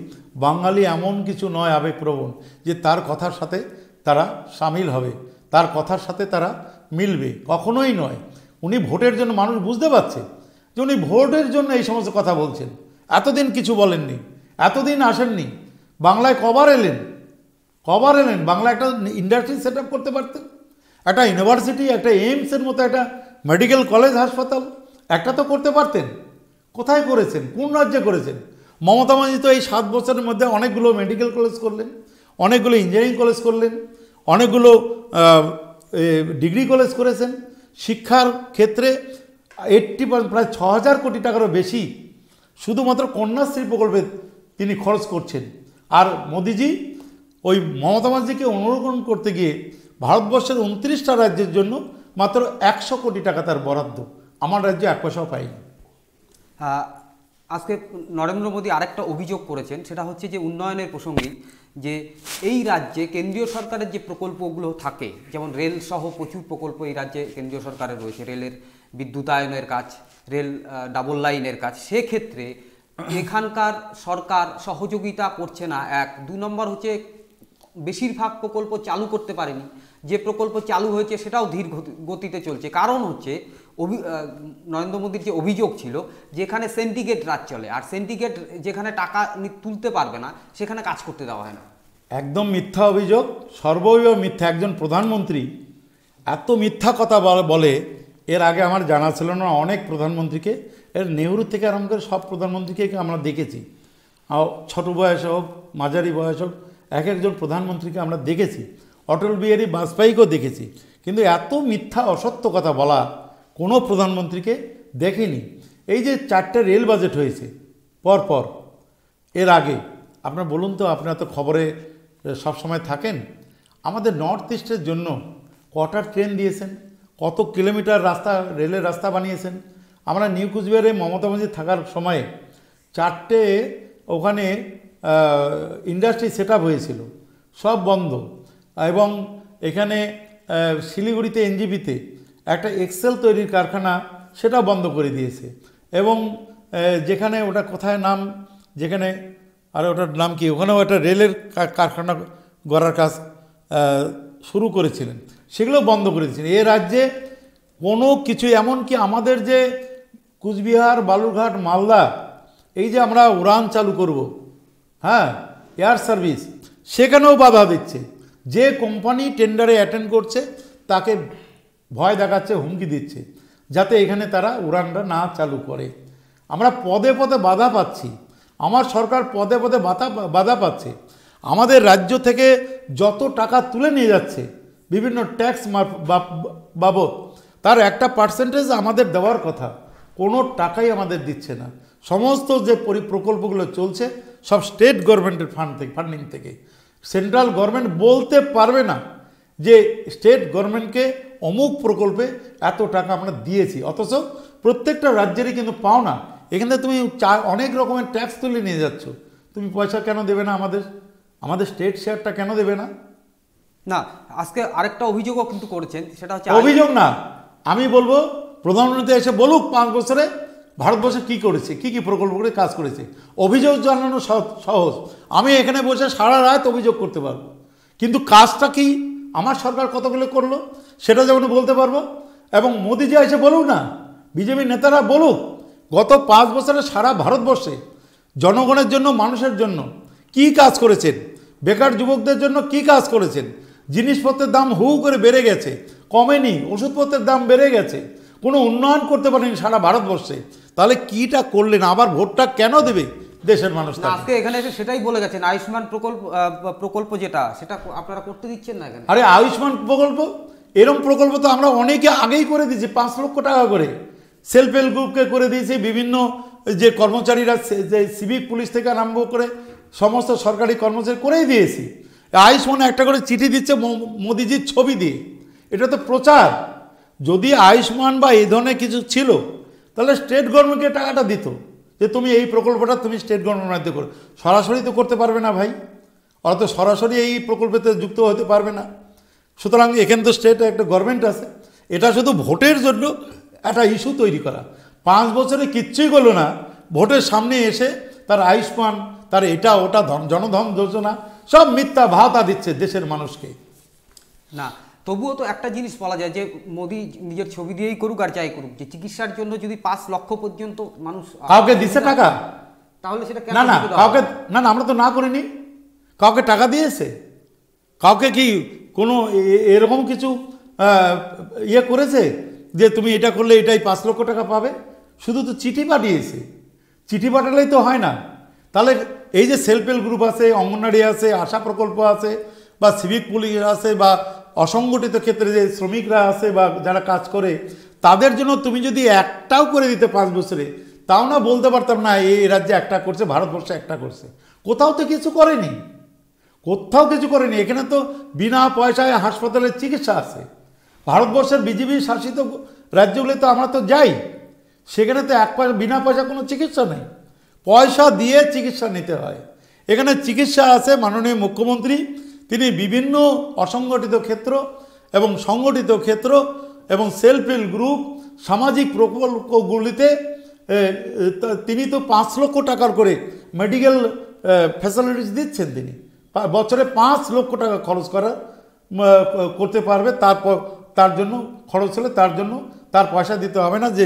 বাঙালি এমন কিছু নয় আবেগপ্রবণ যে তার কথার সাথে তারা সামিল হবে, তার কথার সাথে তারা মিলবে, কখনোই নয়। উনি ভোটের জন্য, মানুষ বুঝতে পারছে যে উনি ভোটের জন্য এই সমস্ত কথা বলছেন। এতদিন কিছু বলেননি, এতদিন আসেননি। বাংলায় কবার এলেন? বাংলা একটা ইন্ডাস্ট্রি সেট আপ করতে পারতেন, একটা ইউনিভার্সিটি, একটা এইমসের মতো একটা মেডিকেল কলেজ হাসপাতাল একটা তো করতে পারতেন। কোথায় করেছেন? কোন রাজ্যে করেছেন? মমতা ব্যানার্জি তো এই 7 বছরের মধ্যে অনেকগুলো মেডিকেল কলেজ করলেন, অনেকগুলো ইঞ্জিনিয়ারিং কলেজ করলেন, অনেকগুলো ডিগ্রি কলেজ করেছেন। শিক্ষার ক্ষেত্রে 80% প্রায় 6,000 কোটি টাকারও বেশি শুধুমাত্র কন্যাশ্রী প্রকল্পে তিনি খরচ করছেন। আর মোদিজি ওই মমতা ব্যানার্জিকে অনুকরণ করতে গিয়ে ভারতবর্ষের 29টা রাজ্যের জন্য মাত্র 100 কোটি টাকা তার বরাদ্দ, আমার রাজ্যে 1 পয়সাও পাইনি। আজকে নরেন্দ্র মোদী আরেকটা অভিযোগ করেছেন, সেটা হচ্ছে যে উন্নয়নের প্রসঙ্গে, যে এই রাজ্যে কেন্দ্রীয় সরকারের যে প্রকল্পগুলো থাকে, যেমন রেল সহ প্রচুর প্রকল্প এই রাজ্যে কেন্দ্রীয় সরকারের রয়েছে, রেলের বিদ্যুতায়নের কাজ, রেল ডাবল লাইনের কাজ, সেক্ষেত্রে এখানকার সরকার সহযোগিতা করছে না। 1, 2 নম্বর হচ্ছে বেশিরভাগ প্রকল্প চালু করতে পারেনি, যে প্রকল্প চালু হয়েছে সেটাও ধীর গতিতে চলছে। কারণ হচ্ছে নরেন্দ্র মোদীর যে অভিযোগ ছিল, যেখানে সিন্ডিকেট রাজ চলে, আর সিন্ডিকেট যেখানে টাকা তুলতে পারবে না সেখানে কাজ করতে দেওয়া হয় না। একদম মিথ্যা অভিযোগ, সর্বৈব মিথ্যা। একজন প্রধানমন্ত্রী এত মিথ্যা কথা বলে এর আগে আমার জানা ছিল না। অনেক প্রধানমন্ত্রীকে, এর নেহরু থেকে আরম্ভ করে সব প্রধানমন্ত্রীকে আমরা দেখেছি, ছোট বয়স হোক মাঝারি বয়স হোক, এক একজন প্রধানমন্ত্রীকে আমরা দেখেছি, অটল বিহারী বাজপেয়ীকেও দেখেছি, কিন্তু এত মিথ্যা অসত্য কথা বলা কোনো প্রধানমন্ত্রীকে দেখিনি। এই যে 4টে রেল বাজেট হয়েছে পরপর, এর আগে আপনার বলুন তো, আপনারা তো খবরে সবসময় থাকেন, আমাদের নর্থ ইস্টের জন্য কটা ট্রেন দিয়েছেন, কত কিলোমিটার রাস্তা, রেলের রাস্তা বানিয়েছেন। আমরা নিউ কুচবিহারে মমতা ব্যানার্জি থাকার সময়ে 4টে ওখানে ইন্ডাস্ট্রি সেট আপ হয়েছিল, সব বন্ধ। এবং এখানে শিলিগুড়িতে এনজিপিতে একটা এক্সেল তৈরির কারখানা, সেটা বন্ধ করে দিয়েছে। এবং যেখানে ওটা কোথায় নাম, যেখানে আর ওটার নাম কি, ওখানেও একটা রেলের কারখানা গড়ার কাজ শুরু করেছিলেন, সেগুলো বন্ধ করে দিয়েছিলেন। এ রাজ্যে কোনো কিছু, এমনকি আমাদের যে কুচবিহার বালুরঘাট মালদা, এই যে আমরা উড়ান চালু করব, হ্যাঁ এয়ার সার্ভিস, সেখানেও বাধা দিচ্ছে। যে কোম্পানি টেন্ডারে অ্যাটেন্ড করছে তাকে ভয় দেখাচ্ছে, হুমকি দিচ্ছে, যাতে এখানে তারা উড়ানটা না চালু করে। আমরা পদে পদে বাধা পাচ্ছি, আমার সরকার পদে পদে বাধা পাচ্ছে। আমাদের রাজ্য থেকে যত টাকা তুলে নিয়ে যাচ্ছে বিভিন্ন ট্যাক্স বাবদ, তার একটা পার্সেন্টেজ আমাদের দেওয়ার কথা, কোনো টাকাই আমাদের দিচ্ছে না। সমস্ত যে প্রকল্পগুলো চলছে সব স্টেট গভর্নমেন্টের ফান্ডিং থেকে। সেন্ট্রাল গভর্নমেন্ট বলতে পারবে না যে স্টেট গভর্নমেন্টকে অমুক প্রকল্পে এত টাকা আমরা দিয়েছি, অথচ প্রত্যেকটা রাজ্যেরই কিন্তু পাও না। এখানে তুমি অনেক রকমের ট্যাক্স তুলে নিয়ে যাচ্ছ, তুমি পয়সা কেন দেবে না আমাদের স্টেট শেয়ারটা কেন দেবে না? না, আজকে আরেকটা অভিযোগও কিন্তু করেছেন, সেটা হচ্ছে অভিযোগ না, আমি বলবো প্রধানমন্ত্রী এসে বলুক 5 বছরে ভারতবর্ষে কী করেছে, কী কী প্রকল্প করে কাজ করেছে। অভিযোগ জানানো সহজ, আমি এখানে বসে সারা রাত অভিযোগ করতে পারবো, কিন্তু কাজটা কি আমার সরকার কতগুলো করলো সেটা যেমন বলতে পারবো। এবং মোদিজি এসে বলুক না, বিজেপি নেতারা বলুক গত 5 বছরে সারা ভারতবর্ষে জনগণের জন্য, মানুষের জন্য কি কাজ করেছেন, বেকার যুবকদের জন্য কি কাজ করেছেন। জিনিসপত্রের দাম হু করে বেড়ে গেছে, কমেনি, ওষুধপত্রের দাম বেড়ে গেছে, কোনো উন্নয়ন করতে পারেনি সারা ভারতবর্ষে। তাহলে কীটা করলেন, আবার ভোটটা কেন দেবে দেশের মানুষ? আজকে এখানে এসে সেটাই বলে গেছেন, আয়ুষ্মান প্রকল্প যেটা, সেটা আপনারা করতে দিচ্ছেন না এখানে। আরে আয়ুষ্মান প্রকল্প, এরকম প্রকল্প তো আমরা অনেকে আগেই করে দিয়েছি, 5 লক্ষ টাকা করে সেলফ হেল্প গ্রুপকে করে দিয়েছি। বিভিন্ন যে কর্মচারীরা, যে সিভিক পুলিশ থেকে আরম্ভ করে সমস্ত সরকারি কর্মচারী করেই দিয়েছি। আয়ুষ্মান একটা করে চিঠি দিচ্ছে মোদিজির ছবি দিয়ে, এটা তো প্রচার। যদি আয়ুষ্মান বা এই ধরনের কিছু ছিল তাহলে স্টেট গভর্নমেন্টকে টাকাটা দিত, যে তুমি এই প্রকল্পটা তুমি স্টেট গভর্নমেন্টের মধ্যে করো। সরাসরি তো করতে পারবে না ভাই, ওরা তো সরাসরি এই প্রকল্পেতে যুক্ত হতে পারবে না। সুতরাং এখানে তো স্টেট একটা গভর্নমেন্ট আছে, এটা শুধু ভোটের জন্য একটা ইস্যু তৈরি করা। 5 বছরে কিচ্ছুই করলো না, ভোটের সামনে এসে তার আয়ুষ্মান, তার এটা ওটা জনধন যোজনা সব মিথ্যা ভাতা দিচ্ছে দেশের মানুষকে। না, তবুও তো একটা জিনিস বলা যায় যে মোদি নিজের ছবি দিয়েই করুক আর যাই করুক, যে চিকিৎসার জন্য যদি 5 লক্ষ পর্যন্ত মানুষ কাউকে দিচ্ছে টাকা, তাহলে সেটা না না কাউকে, না না আমরা তো না করিনি, কাউকে টাকা দিয়েছে, কাউকে কি কোনো এরকম কিছু ইয়ে করেছে যে তুমি এটা করলে এটাই 5 লক্ষ টাকা পাবে? শুধু তো চিঠি পাঠিয়েছে, চিঠি পাঠালেই তো হয় না। তাহলে এই যে সেলফ হেল্প গ্রুপ আছে, অঙ্গনওয়াড়ি আছে, আশা প্রকল্প আছে, বা সিভিক পুলিশ আছে, বা অসংগঠিত ক্ষেত্রে যে শ্রমিকরা আছে বা যারা কাজ করে, তাদের জন্য তুমি যদি একটাও করে দিতে 5 বছরে, তাও না বলতে পারতাম না এই রাজ্যে একটা করছে, ভারতবর্ষে একটা করছে। কোথাও তো কিছু করেনি, কোথাও কিছু করেনি। এখানে তো বিনা পয়সায় হাসপাতালের চিকিৎসা আছে, ভারতবর্ষের বিজেপি শাসিত রাজ্যগুলো তো আমরা তো যাই, সেখানে তো এক পয়সা বিনা পয়সা কোনো চিকিৎসা নেই, পয়সা দিয়ে চিকিৎসা নিতে হয়। এখানে চিকিৎসা আছে, মাননীয় মুখ্যমন্ত্রী তিনি বিভিন্ন অসংগঠিত ক্ষেত্র এবং সংগঠিত ক্ষেত্র এবং সেলফ হেল্প গ্রুপ সামাজিক প্রকল্পগুলিতে তিনি তো 5 লক্ষ টাকার করে মেডিকেল ফ্যাসিলিটিস দিচ্ছেন। তিনি বছরে 5 লক্ষ টাকা খরচ করতে পারবে, তারপর তার জন্য খরচ হলে তার জন্য তার পয়সা দিতে হবে না। যে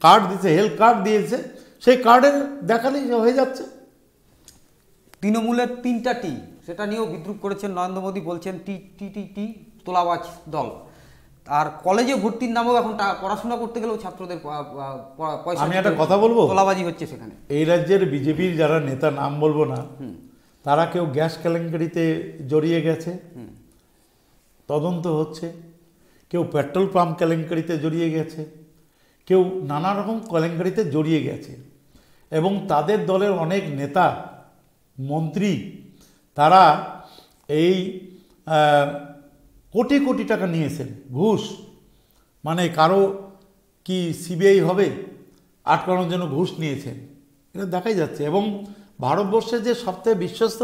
কার্ড দিয়েছে, হেলথ কার্ড দিয়েছে, সেই কার্ডের দেখালেই হয়ে যাচ্ছে। তৃণমূলের 3টা টি, সেটা নিয়েও বিদ্রুপ করেছেন নরেন্দ্র মোদী, বলছেন টি টি টি টি তোলাবাজ দল। আর কলেজে ভর্তির নামেও এখন পড়াশোনা করতে গেলেও ছাত্রদের পয়সা, আমি একটা কথা বলবো, তোলাবাজি হচ্ছে সেখানে। এই রাজ্যের বিজেপির যারা নেতা, নাম বলবো না, তারা কেউ গ্যাস কেলেঙ্কারিতে জড়িয়ে গেছে, তদন্ত হচ্ছে, কেউ পেট্রোল পাম্প কেলেঙ্কারিতে জড়িয়ে গেছে, কেউ নানা রকম কেলেঙ্কারিতে জড়িয়ে গেছে। এবং তাদের দলের অনেক নেতা মন্ত্রী তারা এই কোটি কোটি টাকা নিয়েছেন ঘুষ, মানে কারো কি সিবিআই হবে আটকানোর জন্য ঘুষ নিয়েছেন, এটা দেখাই যাচ্ছে। এবং ভারতবর্ষের যে সবথেকে বিশ্বস্ত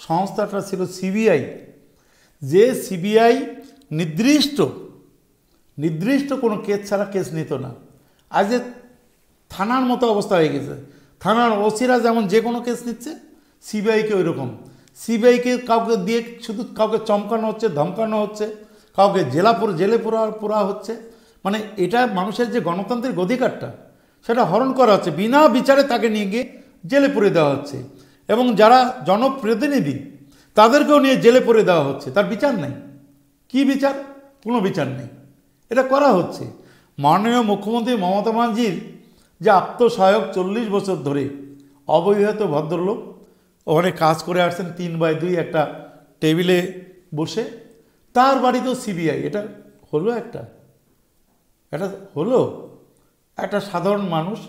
সংস্থাটা ছিল সিবিআই, যে সিবিআই নির্দিষ্ট কোনো কেস ছাড়া কেস নিত না, আজ যে থানার মতো অবস্থা হয়ে গেছে। থানার ওসিরা যেমন যে কোনো কেস নিচ্ছে, সিবিআইকে ওই রকম। সিবিআইকে কাউকে দিয়ে শুধু কাউকে চমকানো হচ্ছে, ধমকানো হচ্ছে, কাউকে জেলে পোড়া হচ্ছে। মানে এটা মানুষের যে গণতান্ত্রিক অধিকারটা সেটা হরণ করা হচ্ছে, বিনা বিচারে তাকে নিয়ে গিয়ে জেলে পুরে দেওয়া হচ্ছে। এবং যারা জনপ্রতিনিধি তাদেরকেও নিয়ে জেলে পুরে দেওয়া হচ্ছে, তার বিচার নেই। কি বিচার? কোনো বিচার নেই। এটা করা হচ্ছে। মাননীয় মুখ্যমন্ত্রী মমতা ব্যানার্জির যে আত্মসহায়ক 40 বছর ধরে অবহিত ভদ্রলোক ওখানে কাজ করে আসছেন 3/2 একটা টেবিলে বসে, তার বাড়িতেও সিবিআই। এটা হলো একটা সাধারণ মানুষ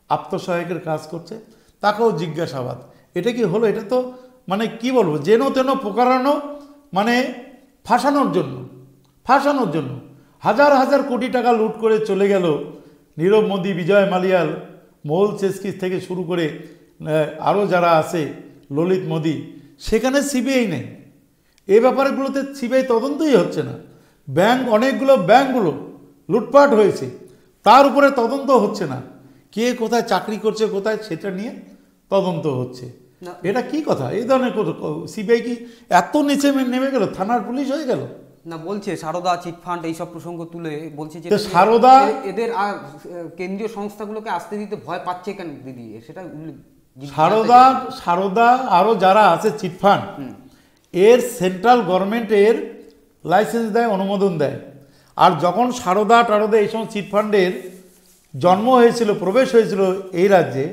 আত্মসহায়কের কাজ করছে, তাকেও জিজ্ঞাসাবাদ। এটা কি হলো? এটা তো মানে কি বলবো, যেন তেন প্রকারানো, মানে ফাঁসানোর জন্য হাজার হাজার কোটি টাকা লুট করে চলে গেল নীরব মোদী, বিজয় মালিয়াল, মহুল চেসকিস থেকে শুরু করে আরও যারা আছে, ললিত মোদী। সেখানে সিবিআই নেই। এই ব্যাপারগুলোতে সিবিআই তদন্তই হচ্ছে না। অনেকগুলো ব্যাংকগুলো লুটপাট হয়েছে, তার উপরে তদন্ত হচ্ছে না। কে কোথায় চাকরি করছে কোথায়, সেটা নিয়ে তদন্ত হচ্ছে। এটা কি কথা? এই ধরনের সিবিআই কি এত নিচে নেমে গেল, থানার পুলিশ হয়ে গেল? না, বলছে সারদা চিটফান্ড এইসব প্রসঙ্গ তুলে বলছে যে সারদা এদের কেন্দ্রীয় সংস্থাগুলোকে আসতে দিতে ভয় পাচ্ছে কেন দিদি, সেটা সারদা আরো যারা আছে চিটফান্ড, এর সেন্ট্রাল গভর্নমেন্টের লাইসেন্স দেয়, অনুমোদন দেয়। আর যখন সারদা এই সময় চিটফান্ডের জন্ম হয়েছিল, প্রবেশ হয়েছিল এই রাজ্যে,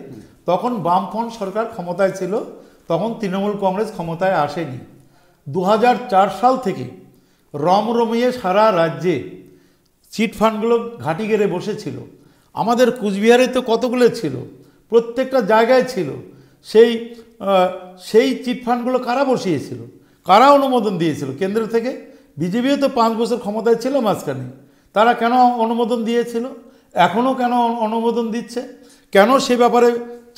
তখন বামফ্রন্ট সরকার ক্ষমতায় ছিল, তখন তৃণমূল কংগ্রেস ক্ষমতায় আসেনি। 2004 সাল থেকে রমরমিয়ে সারা রাজ্যে চিটফান্ডগুলো ঘাঁটি গেড়ে বসেছিল। আমাদের কুচবিহারে তো কতগুলো ছিল, প্রত্যেকটা জায়গায় ছিল। সেই চিটফান্ডগুলো কারা বসিয়েছিল, কারা অনুমোদন দিয়েছিল? কেন্দ্র থেকে। বিজেপিও তো 5 বছর ক্ষমতায় ছিল মাঝখানে, তারা কেন অনুমোদন দিয়েছিল? এখনও কেন অনুমোদন দিচ্ছে? কেন সে ব্যাপারে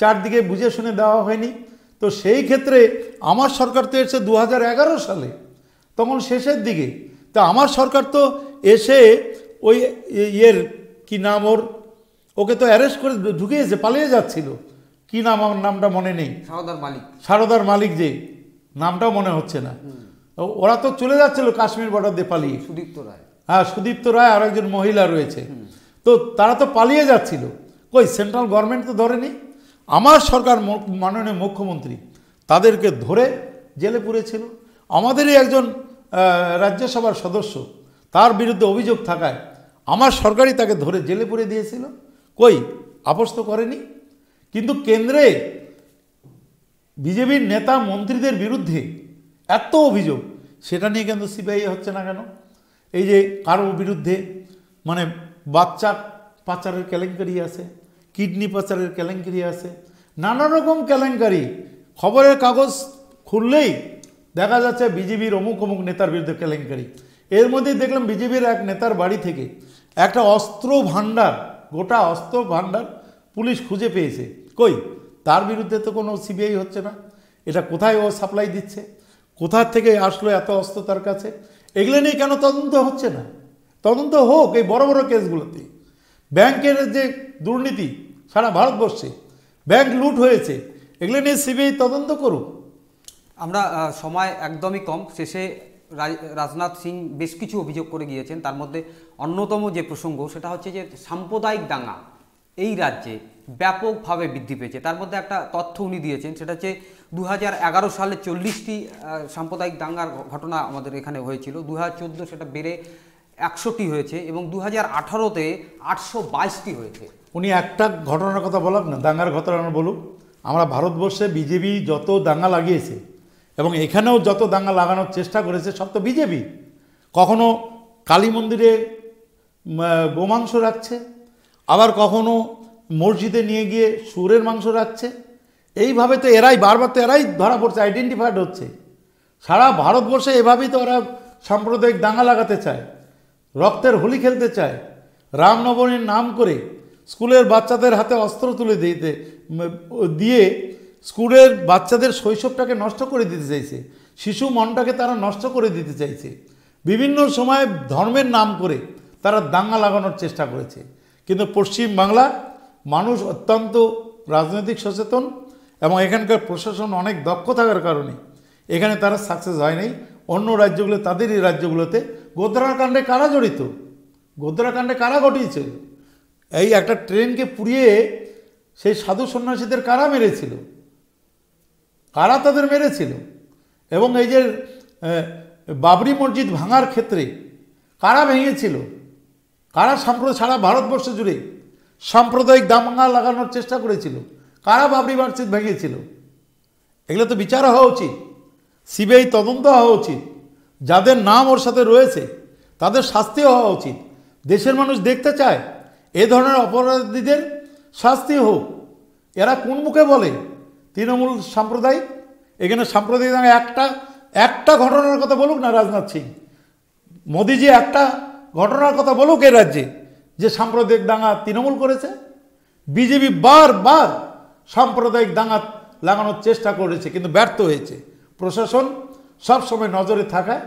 চারদিকে বুঝে শুনে দেওয়া হয়নি? তো সেই ক্ষেত্রে আমার সরকার তো এসে 2011 সালে, তখন শেষের দিকে। তা আমার সরকার তো এসে ওই কি নাম ওকে তো অ্যারেস্ট করে ঢুকিয়েছে, পালিয়ে যাচ্ছিল। কি নাম, আমার নামটা মনে নেই। সারদার মালিক যে নামটাও মনে হচ্ছে না। ওরা তো চলে যাচ্ছিল কাশ্মীর বর্ডার দিয়ে পালিয়ে। সুদীপ্ত রায় আর একজন মহিলা রয়েছে, তো তারা তো পালিয়ে যাচ্ছিল। কই সেন্ট্রাল গভর্নমেন্ট তো ধরেনি। আমার সরকার, মাননীয় মুখ্যমন্ত্রী তাদেরকে ধরে জেলে পুরেছিল। আমাদেরই একজন রাজ্যসভার সদস্য, তার বিরুদ্ধে অভিযোগ থাকায় আমার সরকারই তাকে ধরে জেলে পুরে দিয়েছিল। কই আপোস তো করেনি। কিন্তু কেন্দ্রে বিজেপির নেতা মন্ত্রীদের বিরুদ্ধে এত অভিযোগ, সেটা নিয়ে কিন্তু সিবিআই হচ্ছে না কেন? এই যে কারো বিরুদ্ধে মানে বাচ্চা পাচারের কেলেঙ্কারি আছে, কিডনি পাচারের কেলেঙ্কারি আছে, নানা রকম কেলেঙ্কারি। খবরের কাগজ খুললেই দেখা যাচ্ছে বিজেপির অমুক নেতার বিরুদ্ধে কেলেঙ্কারি। এর মধ্যেই দেখলাম বিজেপির এক নেতার বাড়ি থেকে একটা অস্ত্র ভাণ্ডার, গোটা অস্ত্র ভাণ্ডার পুলিশ খুঁজে পেয়েছে। কই, তার বিরুদ্ধে তো কোনো সিবিআই হচ্ছে না। এটা কোথায় ও সাপ্লাই দিচ্ছে, কোথা থেকে আসলো এত অস্ত্র তার কাছে, এগুলো নিয়ে কেন তদন্ত হচ্ছে না? তদন্ত হোক এই বড় বড় কেসগুলোতে। ব্যাংকের যে দুর্নীতি সারা ভারতবর্ষে, ব্যাংক লুট হয়েছে, এগুলো নিয়ে সিবিআই তদন্ত করুক। আমরা সময় একদমই কম, শেষে রাজনাথ সিং বেশ কিছু অভিযোগ করে গিয়েছেন। তার মধ্যে অন্যতম যে প্রসঙ্গ সেটা হচ্ছে যে সাম্প্রদায়িক দাঙ্গা এই রাজ্যে ব্যাপকভাবে বৃদ্ধি পেয়েছে। তার মধ্যে একটা তথ্য উনি দিয়েছেন, সেটা হচ্ছে 2011 সালে 40টি সাম্প্রদায়িক দাঙ্গার ঘটনা আমাদের এখানে হয়েছিল। 2014 সেটা বেড়ে 100টি হয়েছে এবং 2018-তে 822টি হয়েছে। উনি একটা ঘটনার কথা বলাক না, দাঙ্গার ঘটনা বলুক। আমরা ভারতবর্ষে বিজেপি যত দাঙ্গা লাগিয়েছে এবং এখানেও যত দাঙ্গা লাগানোর চেষ্টা করেছে সব তো বিজেপি। কখনো কালী মন্দিরে গোমাংস রাখছে, আবার কখনো মসজিদে নিয়ে গিয়ে সুরের মাংস রাখছে। এইভাবে তো এরাই বারবার তো এরাই ধরা পড়ছে, আইডেন্টিফাইড হচ্ছে। সারা ভারতবর্ষে এভাবেই তো ওরা সাম্প্রদায়িক দাঙ্গা লাগাতে চায়, রক্তের হোলি খেলতে চায়, রামনবমীর নাম করে স্কুলের বাচ্চাদের হাতে অস্ত্র তুলে দিয়ে স্কুলের বাচ্চাদের শৈশবটাকে নষ্ট করে দিতে চাইছে, শিশু মনটাকে তারা নষ্ট করে দিতে চাইছে। বিভিন্ন সময় ধর্মের নাম করে তারা দাঙ্গা লাগানোর চেষ্টা করেছে। কিন্তু পশ্চিম বাংলা মানুষ অত্যন্ত রাজনৈতিক সচেতন এবং এখানকার প্রশাসন অনেক দক্ষ থাকার কারণে এখানে তারা সাকসেস হয় নাই। অন্য রাজ্যগুলো, তাদেরই রাজ্যগুলোতে গোধরাকাণ্ডে কারা জড়িত, গোধরাকাণ্ডে কারা ঘটিয়েছে, এই একটা ট্রেনকে পুড়িয়ে সেই সাধু সন্ন্যাসীদের কারা মেরেছিল, কারা তাদের মেরেছিল, এবং এই যে বাবরি মসজিদ ভাঙার ক্ষেত্রে কারা ভেঙেছিল, কারা সারা ভারতবর্ষ জুড়ে সাম্প্রদায়িক দাঙ্গা লাগানোর চেষ্টা করেছিল, কারা বাবরি মসজিদ ভেঙেছিল, এগুলো তো বিচার হওয়া উচিত, সিবিআই তদন্ত হওয়া উচিত। যাদের নাম ওর সাথে রয়েছে তাদের শাস্তি হওয়া উচিত। দেশের মানুষ দেখতে চায় এ ধরনের অপরাধীদের শাস্তি হোক। এরা কোন মুখে বলে তৃণমূল সাম্প্রদায়িক? এখানে সাম্প্রদায়িক দাঙ্গা একটা ঘটনার কথা বলুক না রাজনাথ সিং, মোদিজি একটা ঘটনার কথা বলুক এই রাজ্যে যে সাম্প্রদায়িক দাঙ্গা তৃণমূল করেছে। বিজেপি বারবার সাম্প্রদায়িক দাঙ্গা লাগানোর চেষ্টা করেছে কিন্তু ব্যর্থ হয়েছে। প্রশাসন সবসময় নজরে থাকায়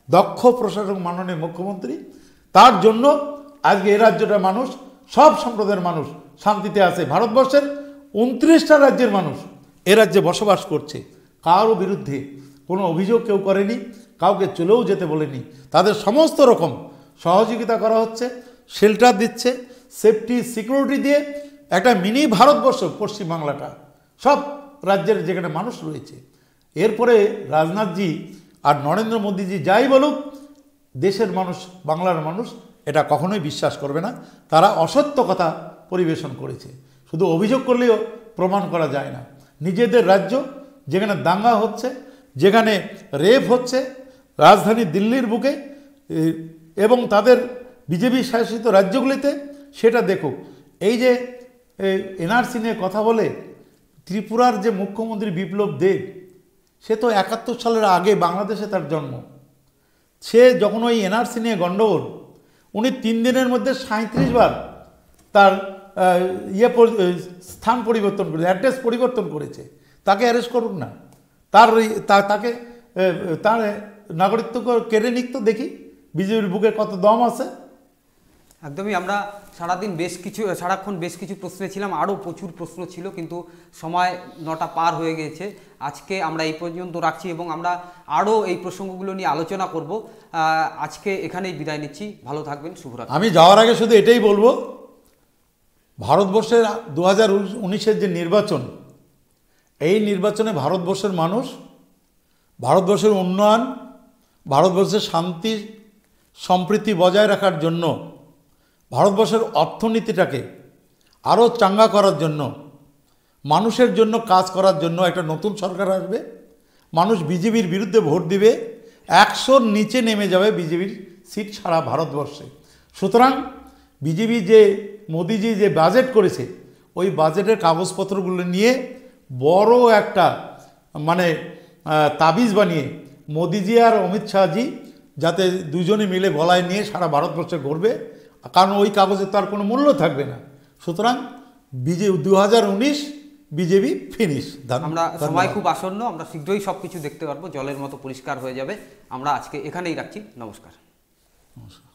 দক্ষ প্রশাসক মাননীয় মুখ্যমন্ত্রী, তার জন্য আজকে এই রাজ্যটার মানুষ, সব সম্প্রদায়ের মানুষ শান্তিতে আছে। ভারতবর্ষের 29টা রাজ্যের মানুষ এ রাজ্যে বসবাস করছে, কারো বিরুদ্ধে কোনো অভিযোগ কেউ করেনি, কাউকে চলেও যেতে বলেনি। তাদের সমস্ত রকম সহযোগিতা করা হচ্ছে, শেল্টার দিচ্ছে, সেফটি সিকিউরিটি দিয়ে একটা মিনি ভারতবর্ষ পশ্চিমবাংলাটা, সব রাজ্যের যেখানে মানুষ রয়েছে। এরপরে রাজনাথজি আর নরেন্দ্র মোদীজি যাই বলুক, দেশের মানুষ, বাংলার মানুষ এটা কখনোই বিশ্বাস করবে না। তারা অসত্য কথা পরিবেশন করেছে, শুধু অভিযোগ করলেও প্রমাণ করা যায় না। নিজেদের রাজ্য যেখানে দাঙ্গা হচ্ছে, যেখানে রেপ হচ্ছে রাজধানী দিল্লির বুকে এবং তাদের বিজেপি শাসিত রাজ্যগুলিতে, সেটা দেখুক। এই যে এনআরসি নিয়ে কথা বলে ত্রিপুরার যে মুখ্যমন্ত্রী বিপ্লব দেব, সে তো 71 সালের আগে বাংলাদেশে তার জন্ম। সে যখন ওই এনআরসি নিয়ে গণ্ডগোল, উনি 3 দিনের মধ্যে 37 বার তার স্থান পরিবর্তন করেছে, অ্যাড্রেস পরিবর্তন করেছে। তাকে অ্যারেস্ট করুক না, তাকে তার নাগরিকত্ব কেড়ে নিক তো দেখি বিজেপির বুকে কত দম আছে। একদমই। আমরা সারাক্ষণ বেশ কিছু প্রশ্নে ছিলাম, আরও প্রচুর প্রশ্ন ছিল কিন্তু সময় 9টা পার হয়ে গেছে। আজকে আমরা এই পর্যন্ত রাখছি এবং আমরা আরও এই প্রসঙ্গগুলো নিয়ে আলোচনা করব। আজকে এখানেই বিদায় নিচ্ছি, ভালো থাকবেন, শুভরাত্রি। আমি যাওয়ার আগে শুধু এটাই বলবো, ভারতবর্ষের 2019-এর যে নির্বাচন, এই নির্বাচনে ভারতবর্ষের মানুষ, ভারতবর্ষের উন্নয়ন, ভারতবর্ষের শান্তি সম্প্রীতি বজায় রাখার জন্য, ভারতবর্ষের অর্থনীতিটাকে আরও চাঙ্গা করার জন্য, মানুষের জন্য কাজ করার জন্য একটা নতুন সরকার আসবে। মানুষ বিজেপির বিরুদ্ধে ভোট দিবে, 100-র নিচে নেমে যাবে বিজেপির সিট সারা ভারতবর্ষে। সুতরাং বিজেপি যে মোদিজি যে বাজেট করেছে, ওই বাজেটের কাগজপত্রগুলো নিয়ে বড় একটা তাবিজ বানিয়ে মোদিজি আর অমিত শাহজি যাতে দুজনে মিলে গলায় নিয়ে সারা ভারতবর্ষে ঘুরবে, কারণ ওই কাগজের তো আর কোনো মূল্য থাকবে না। সুতরাং 2019 বিজেপি ফিনিশ। আমরা সময় খুব আসন্ন, আমরা শীঘ্রই সব কিছু দেখতে পারবো, জলের মতো পরিষ্কার হয়ে যাবে। আমরা আজকে এখানেই রাখছি, নমস্কার। নমস্কার।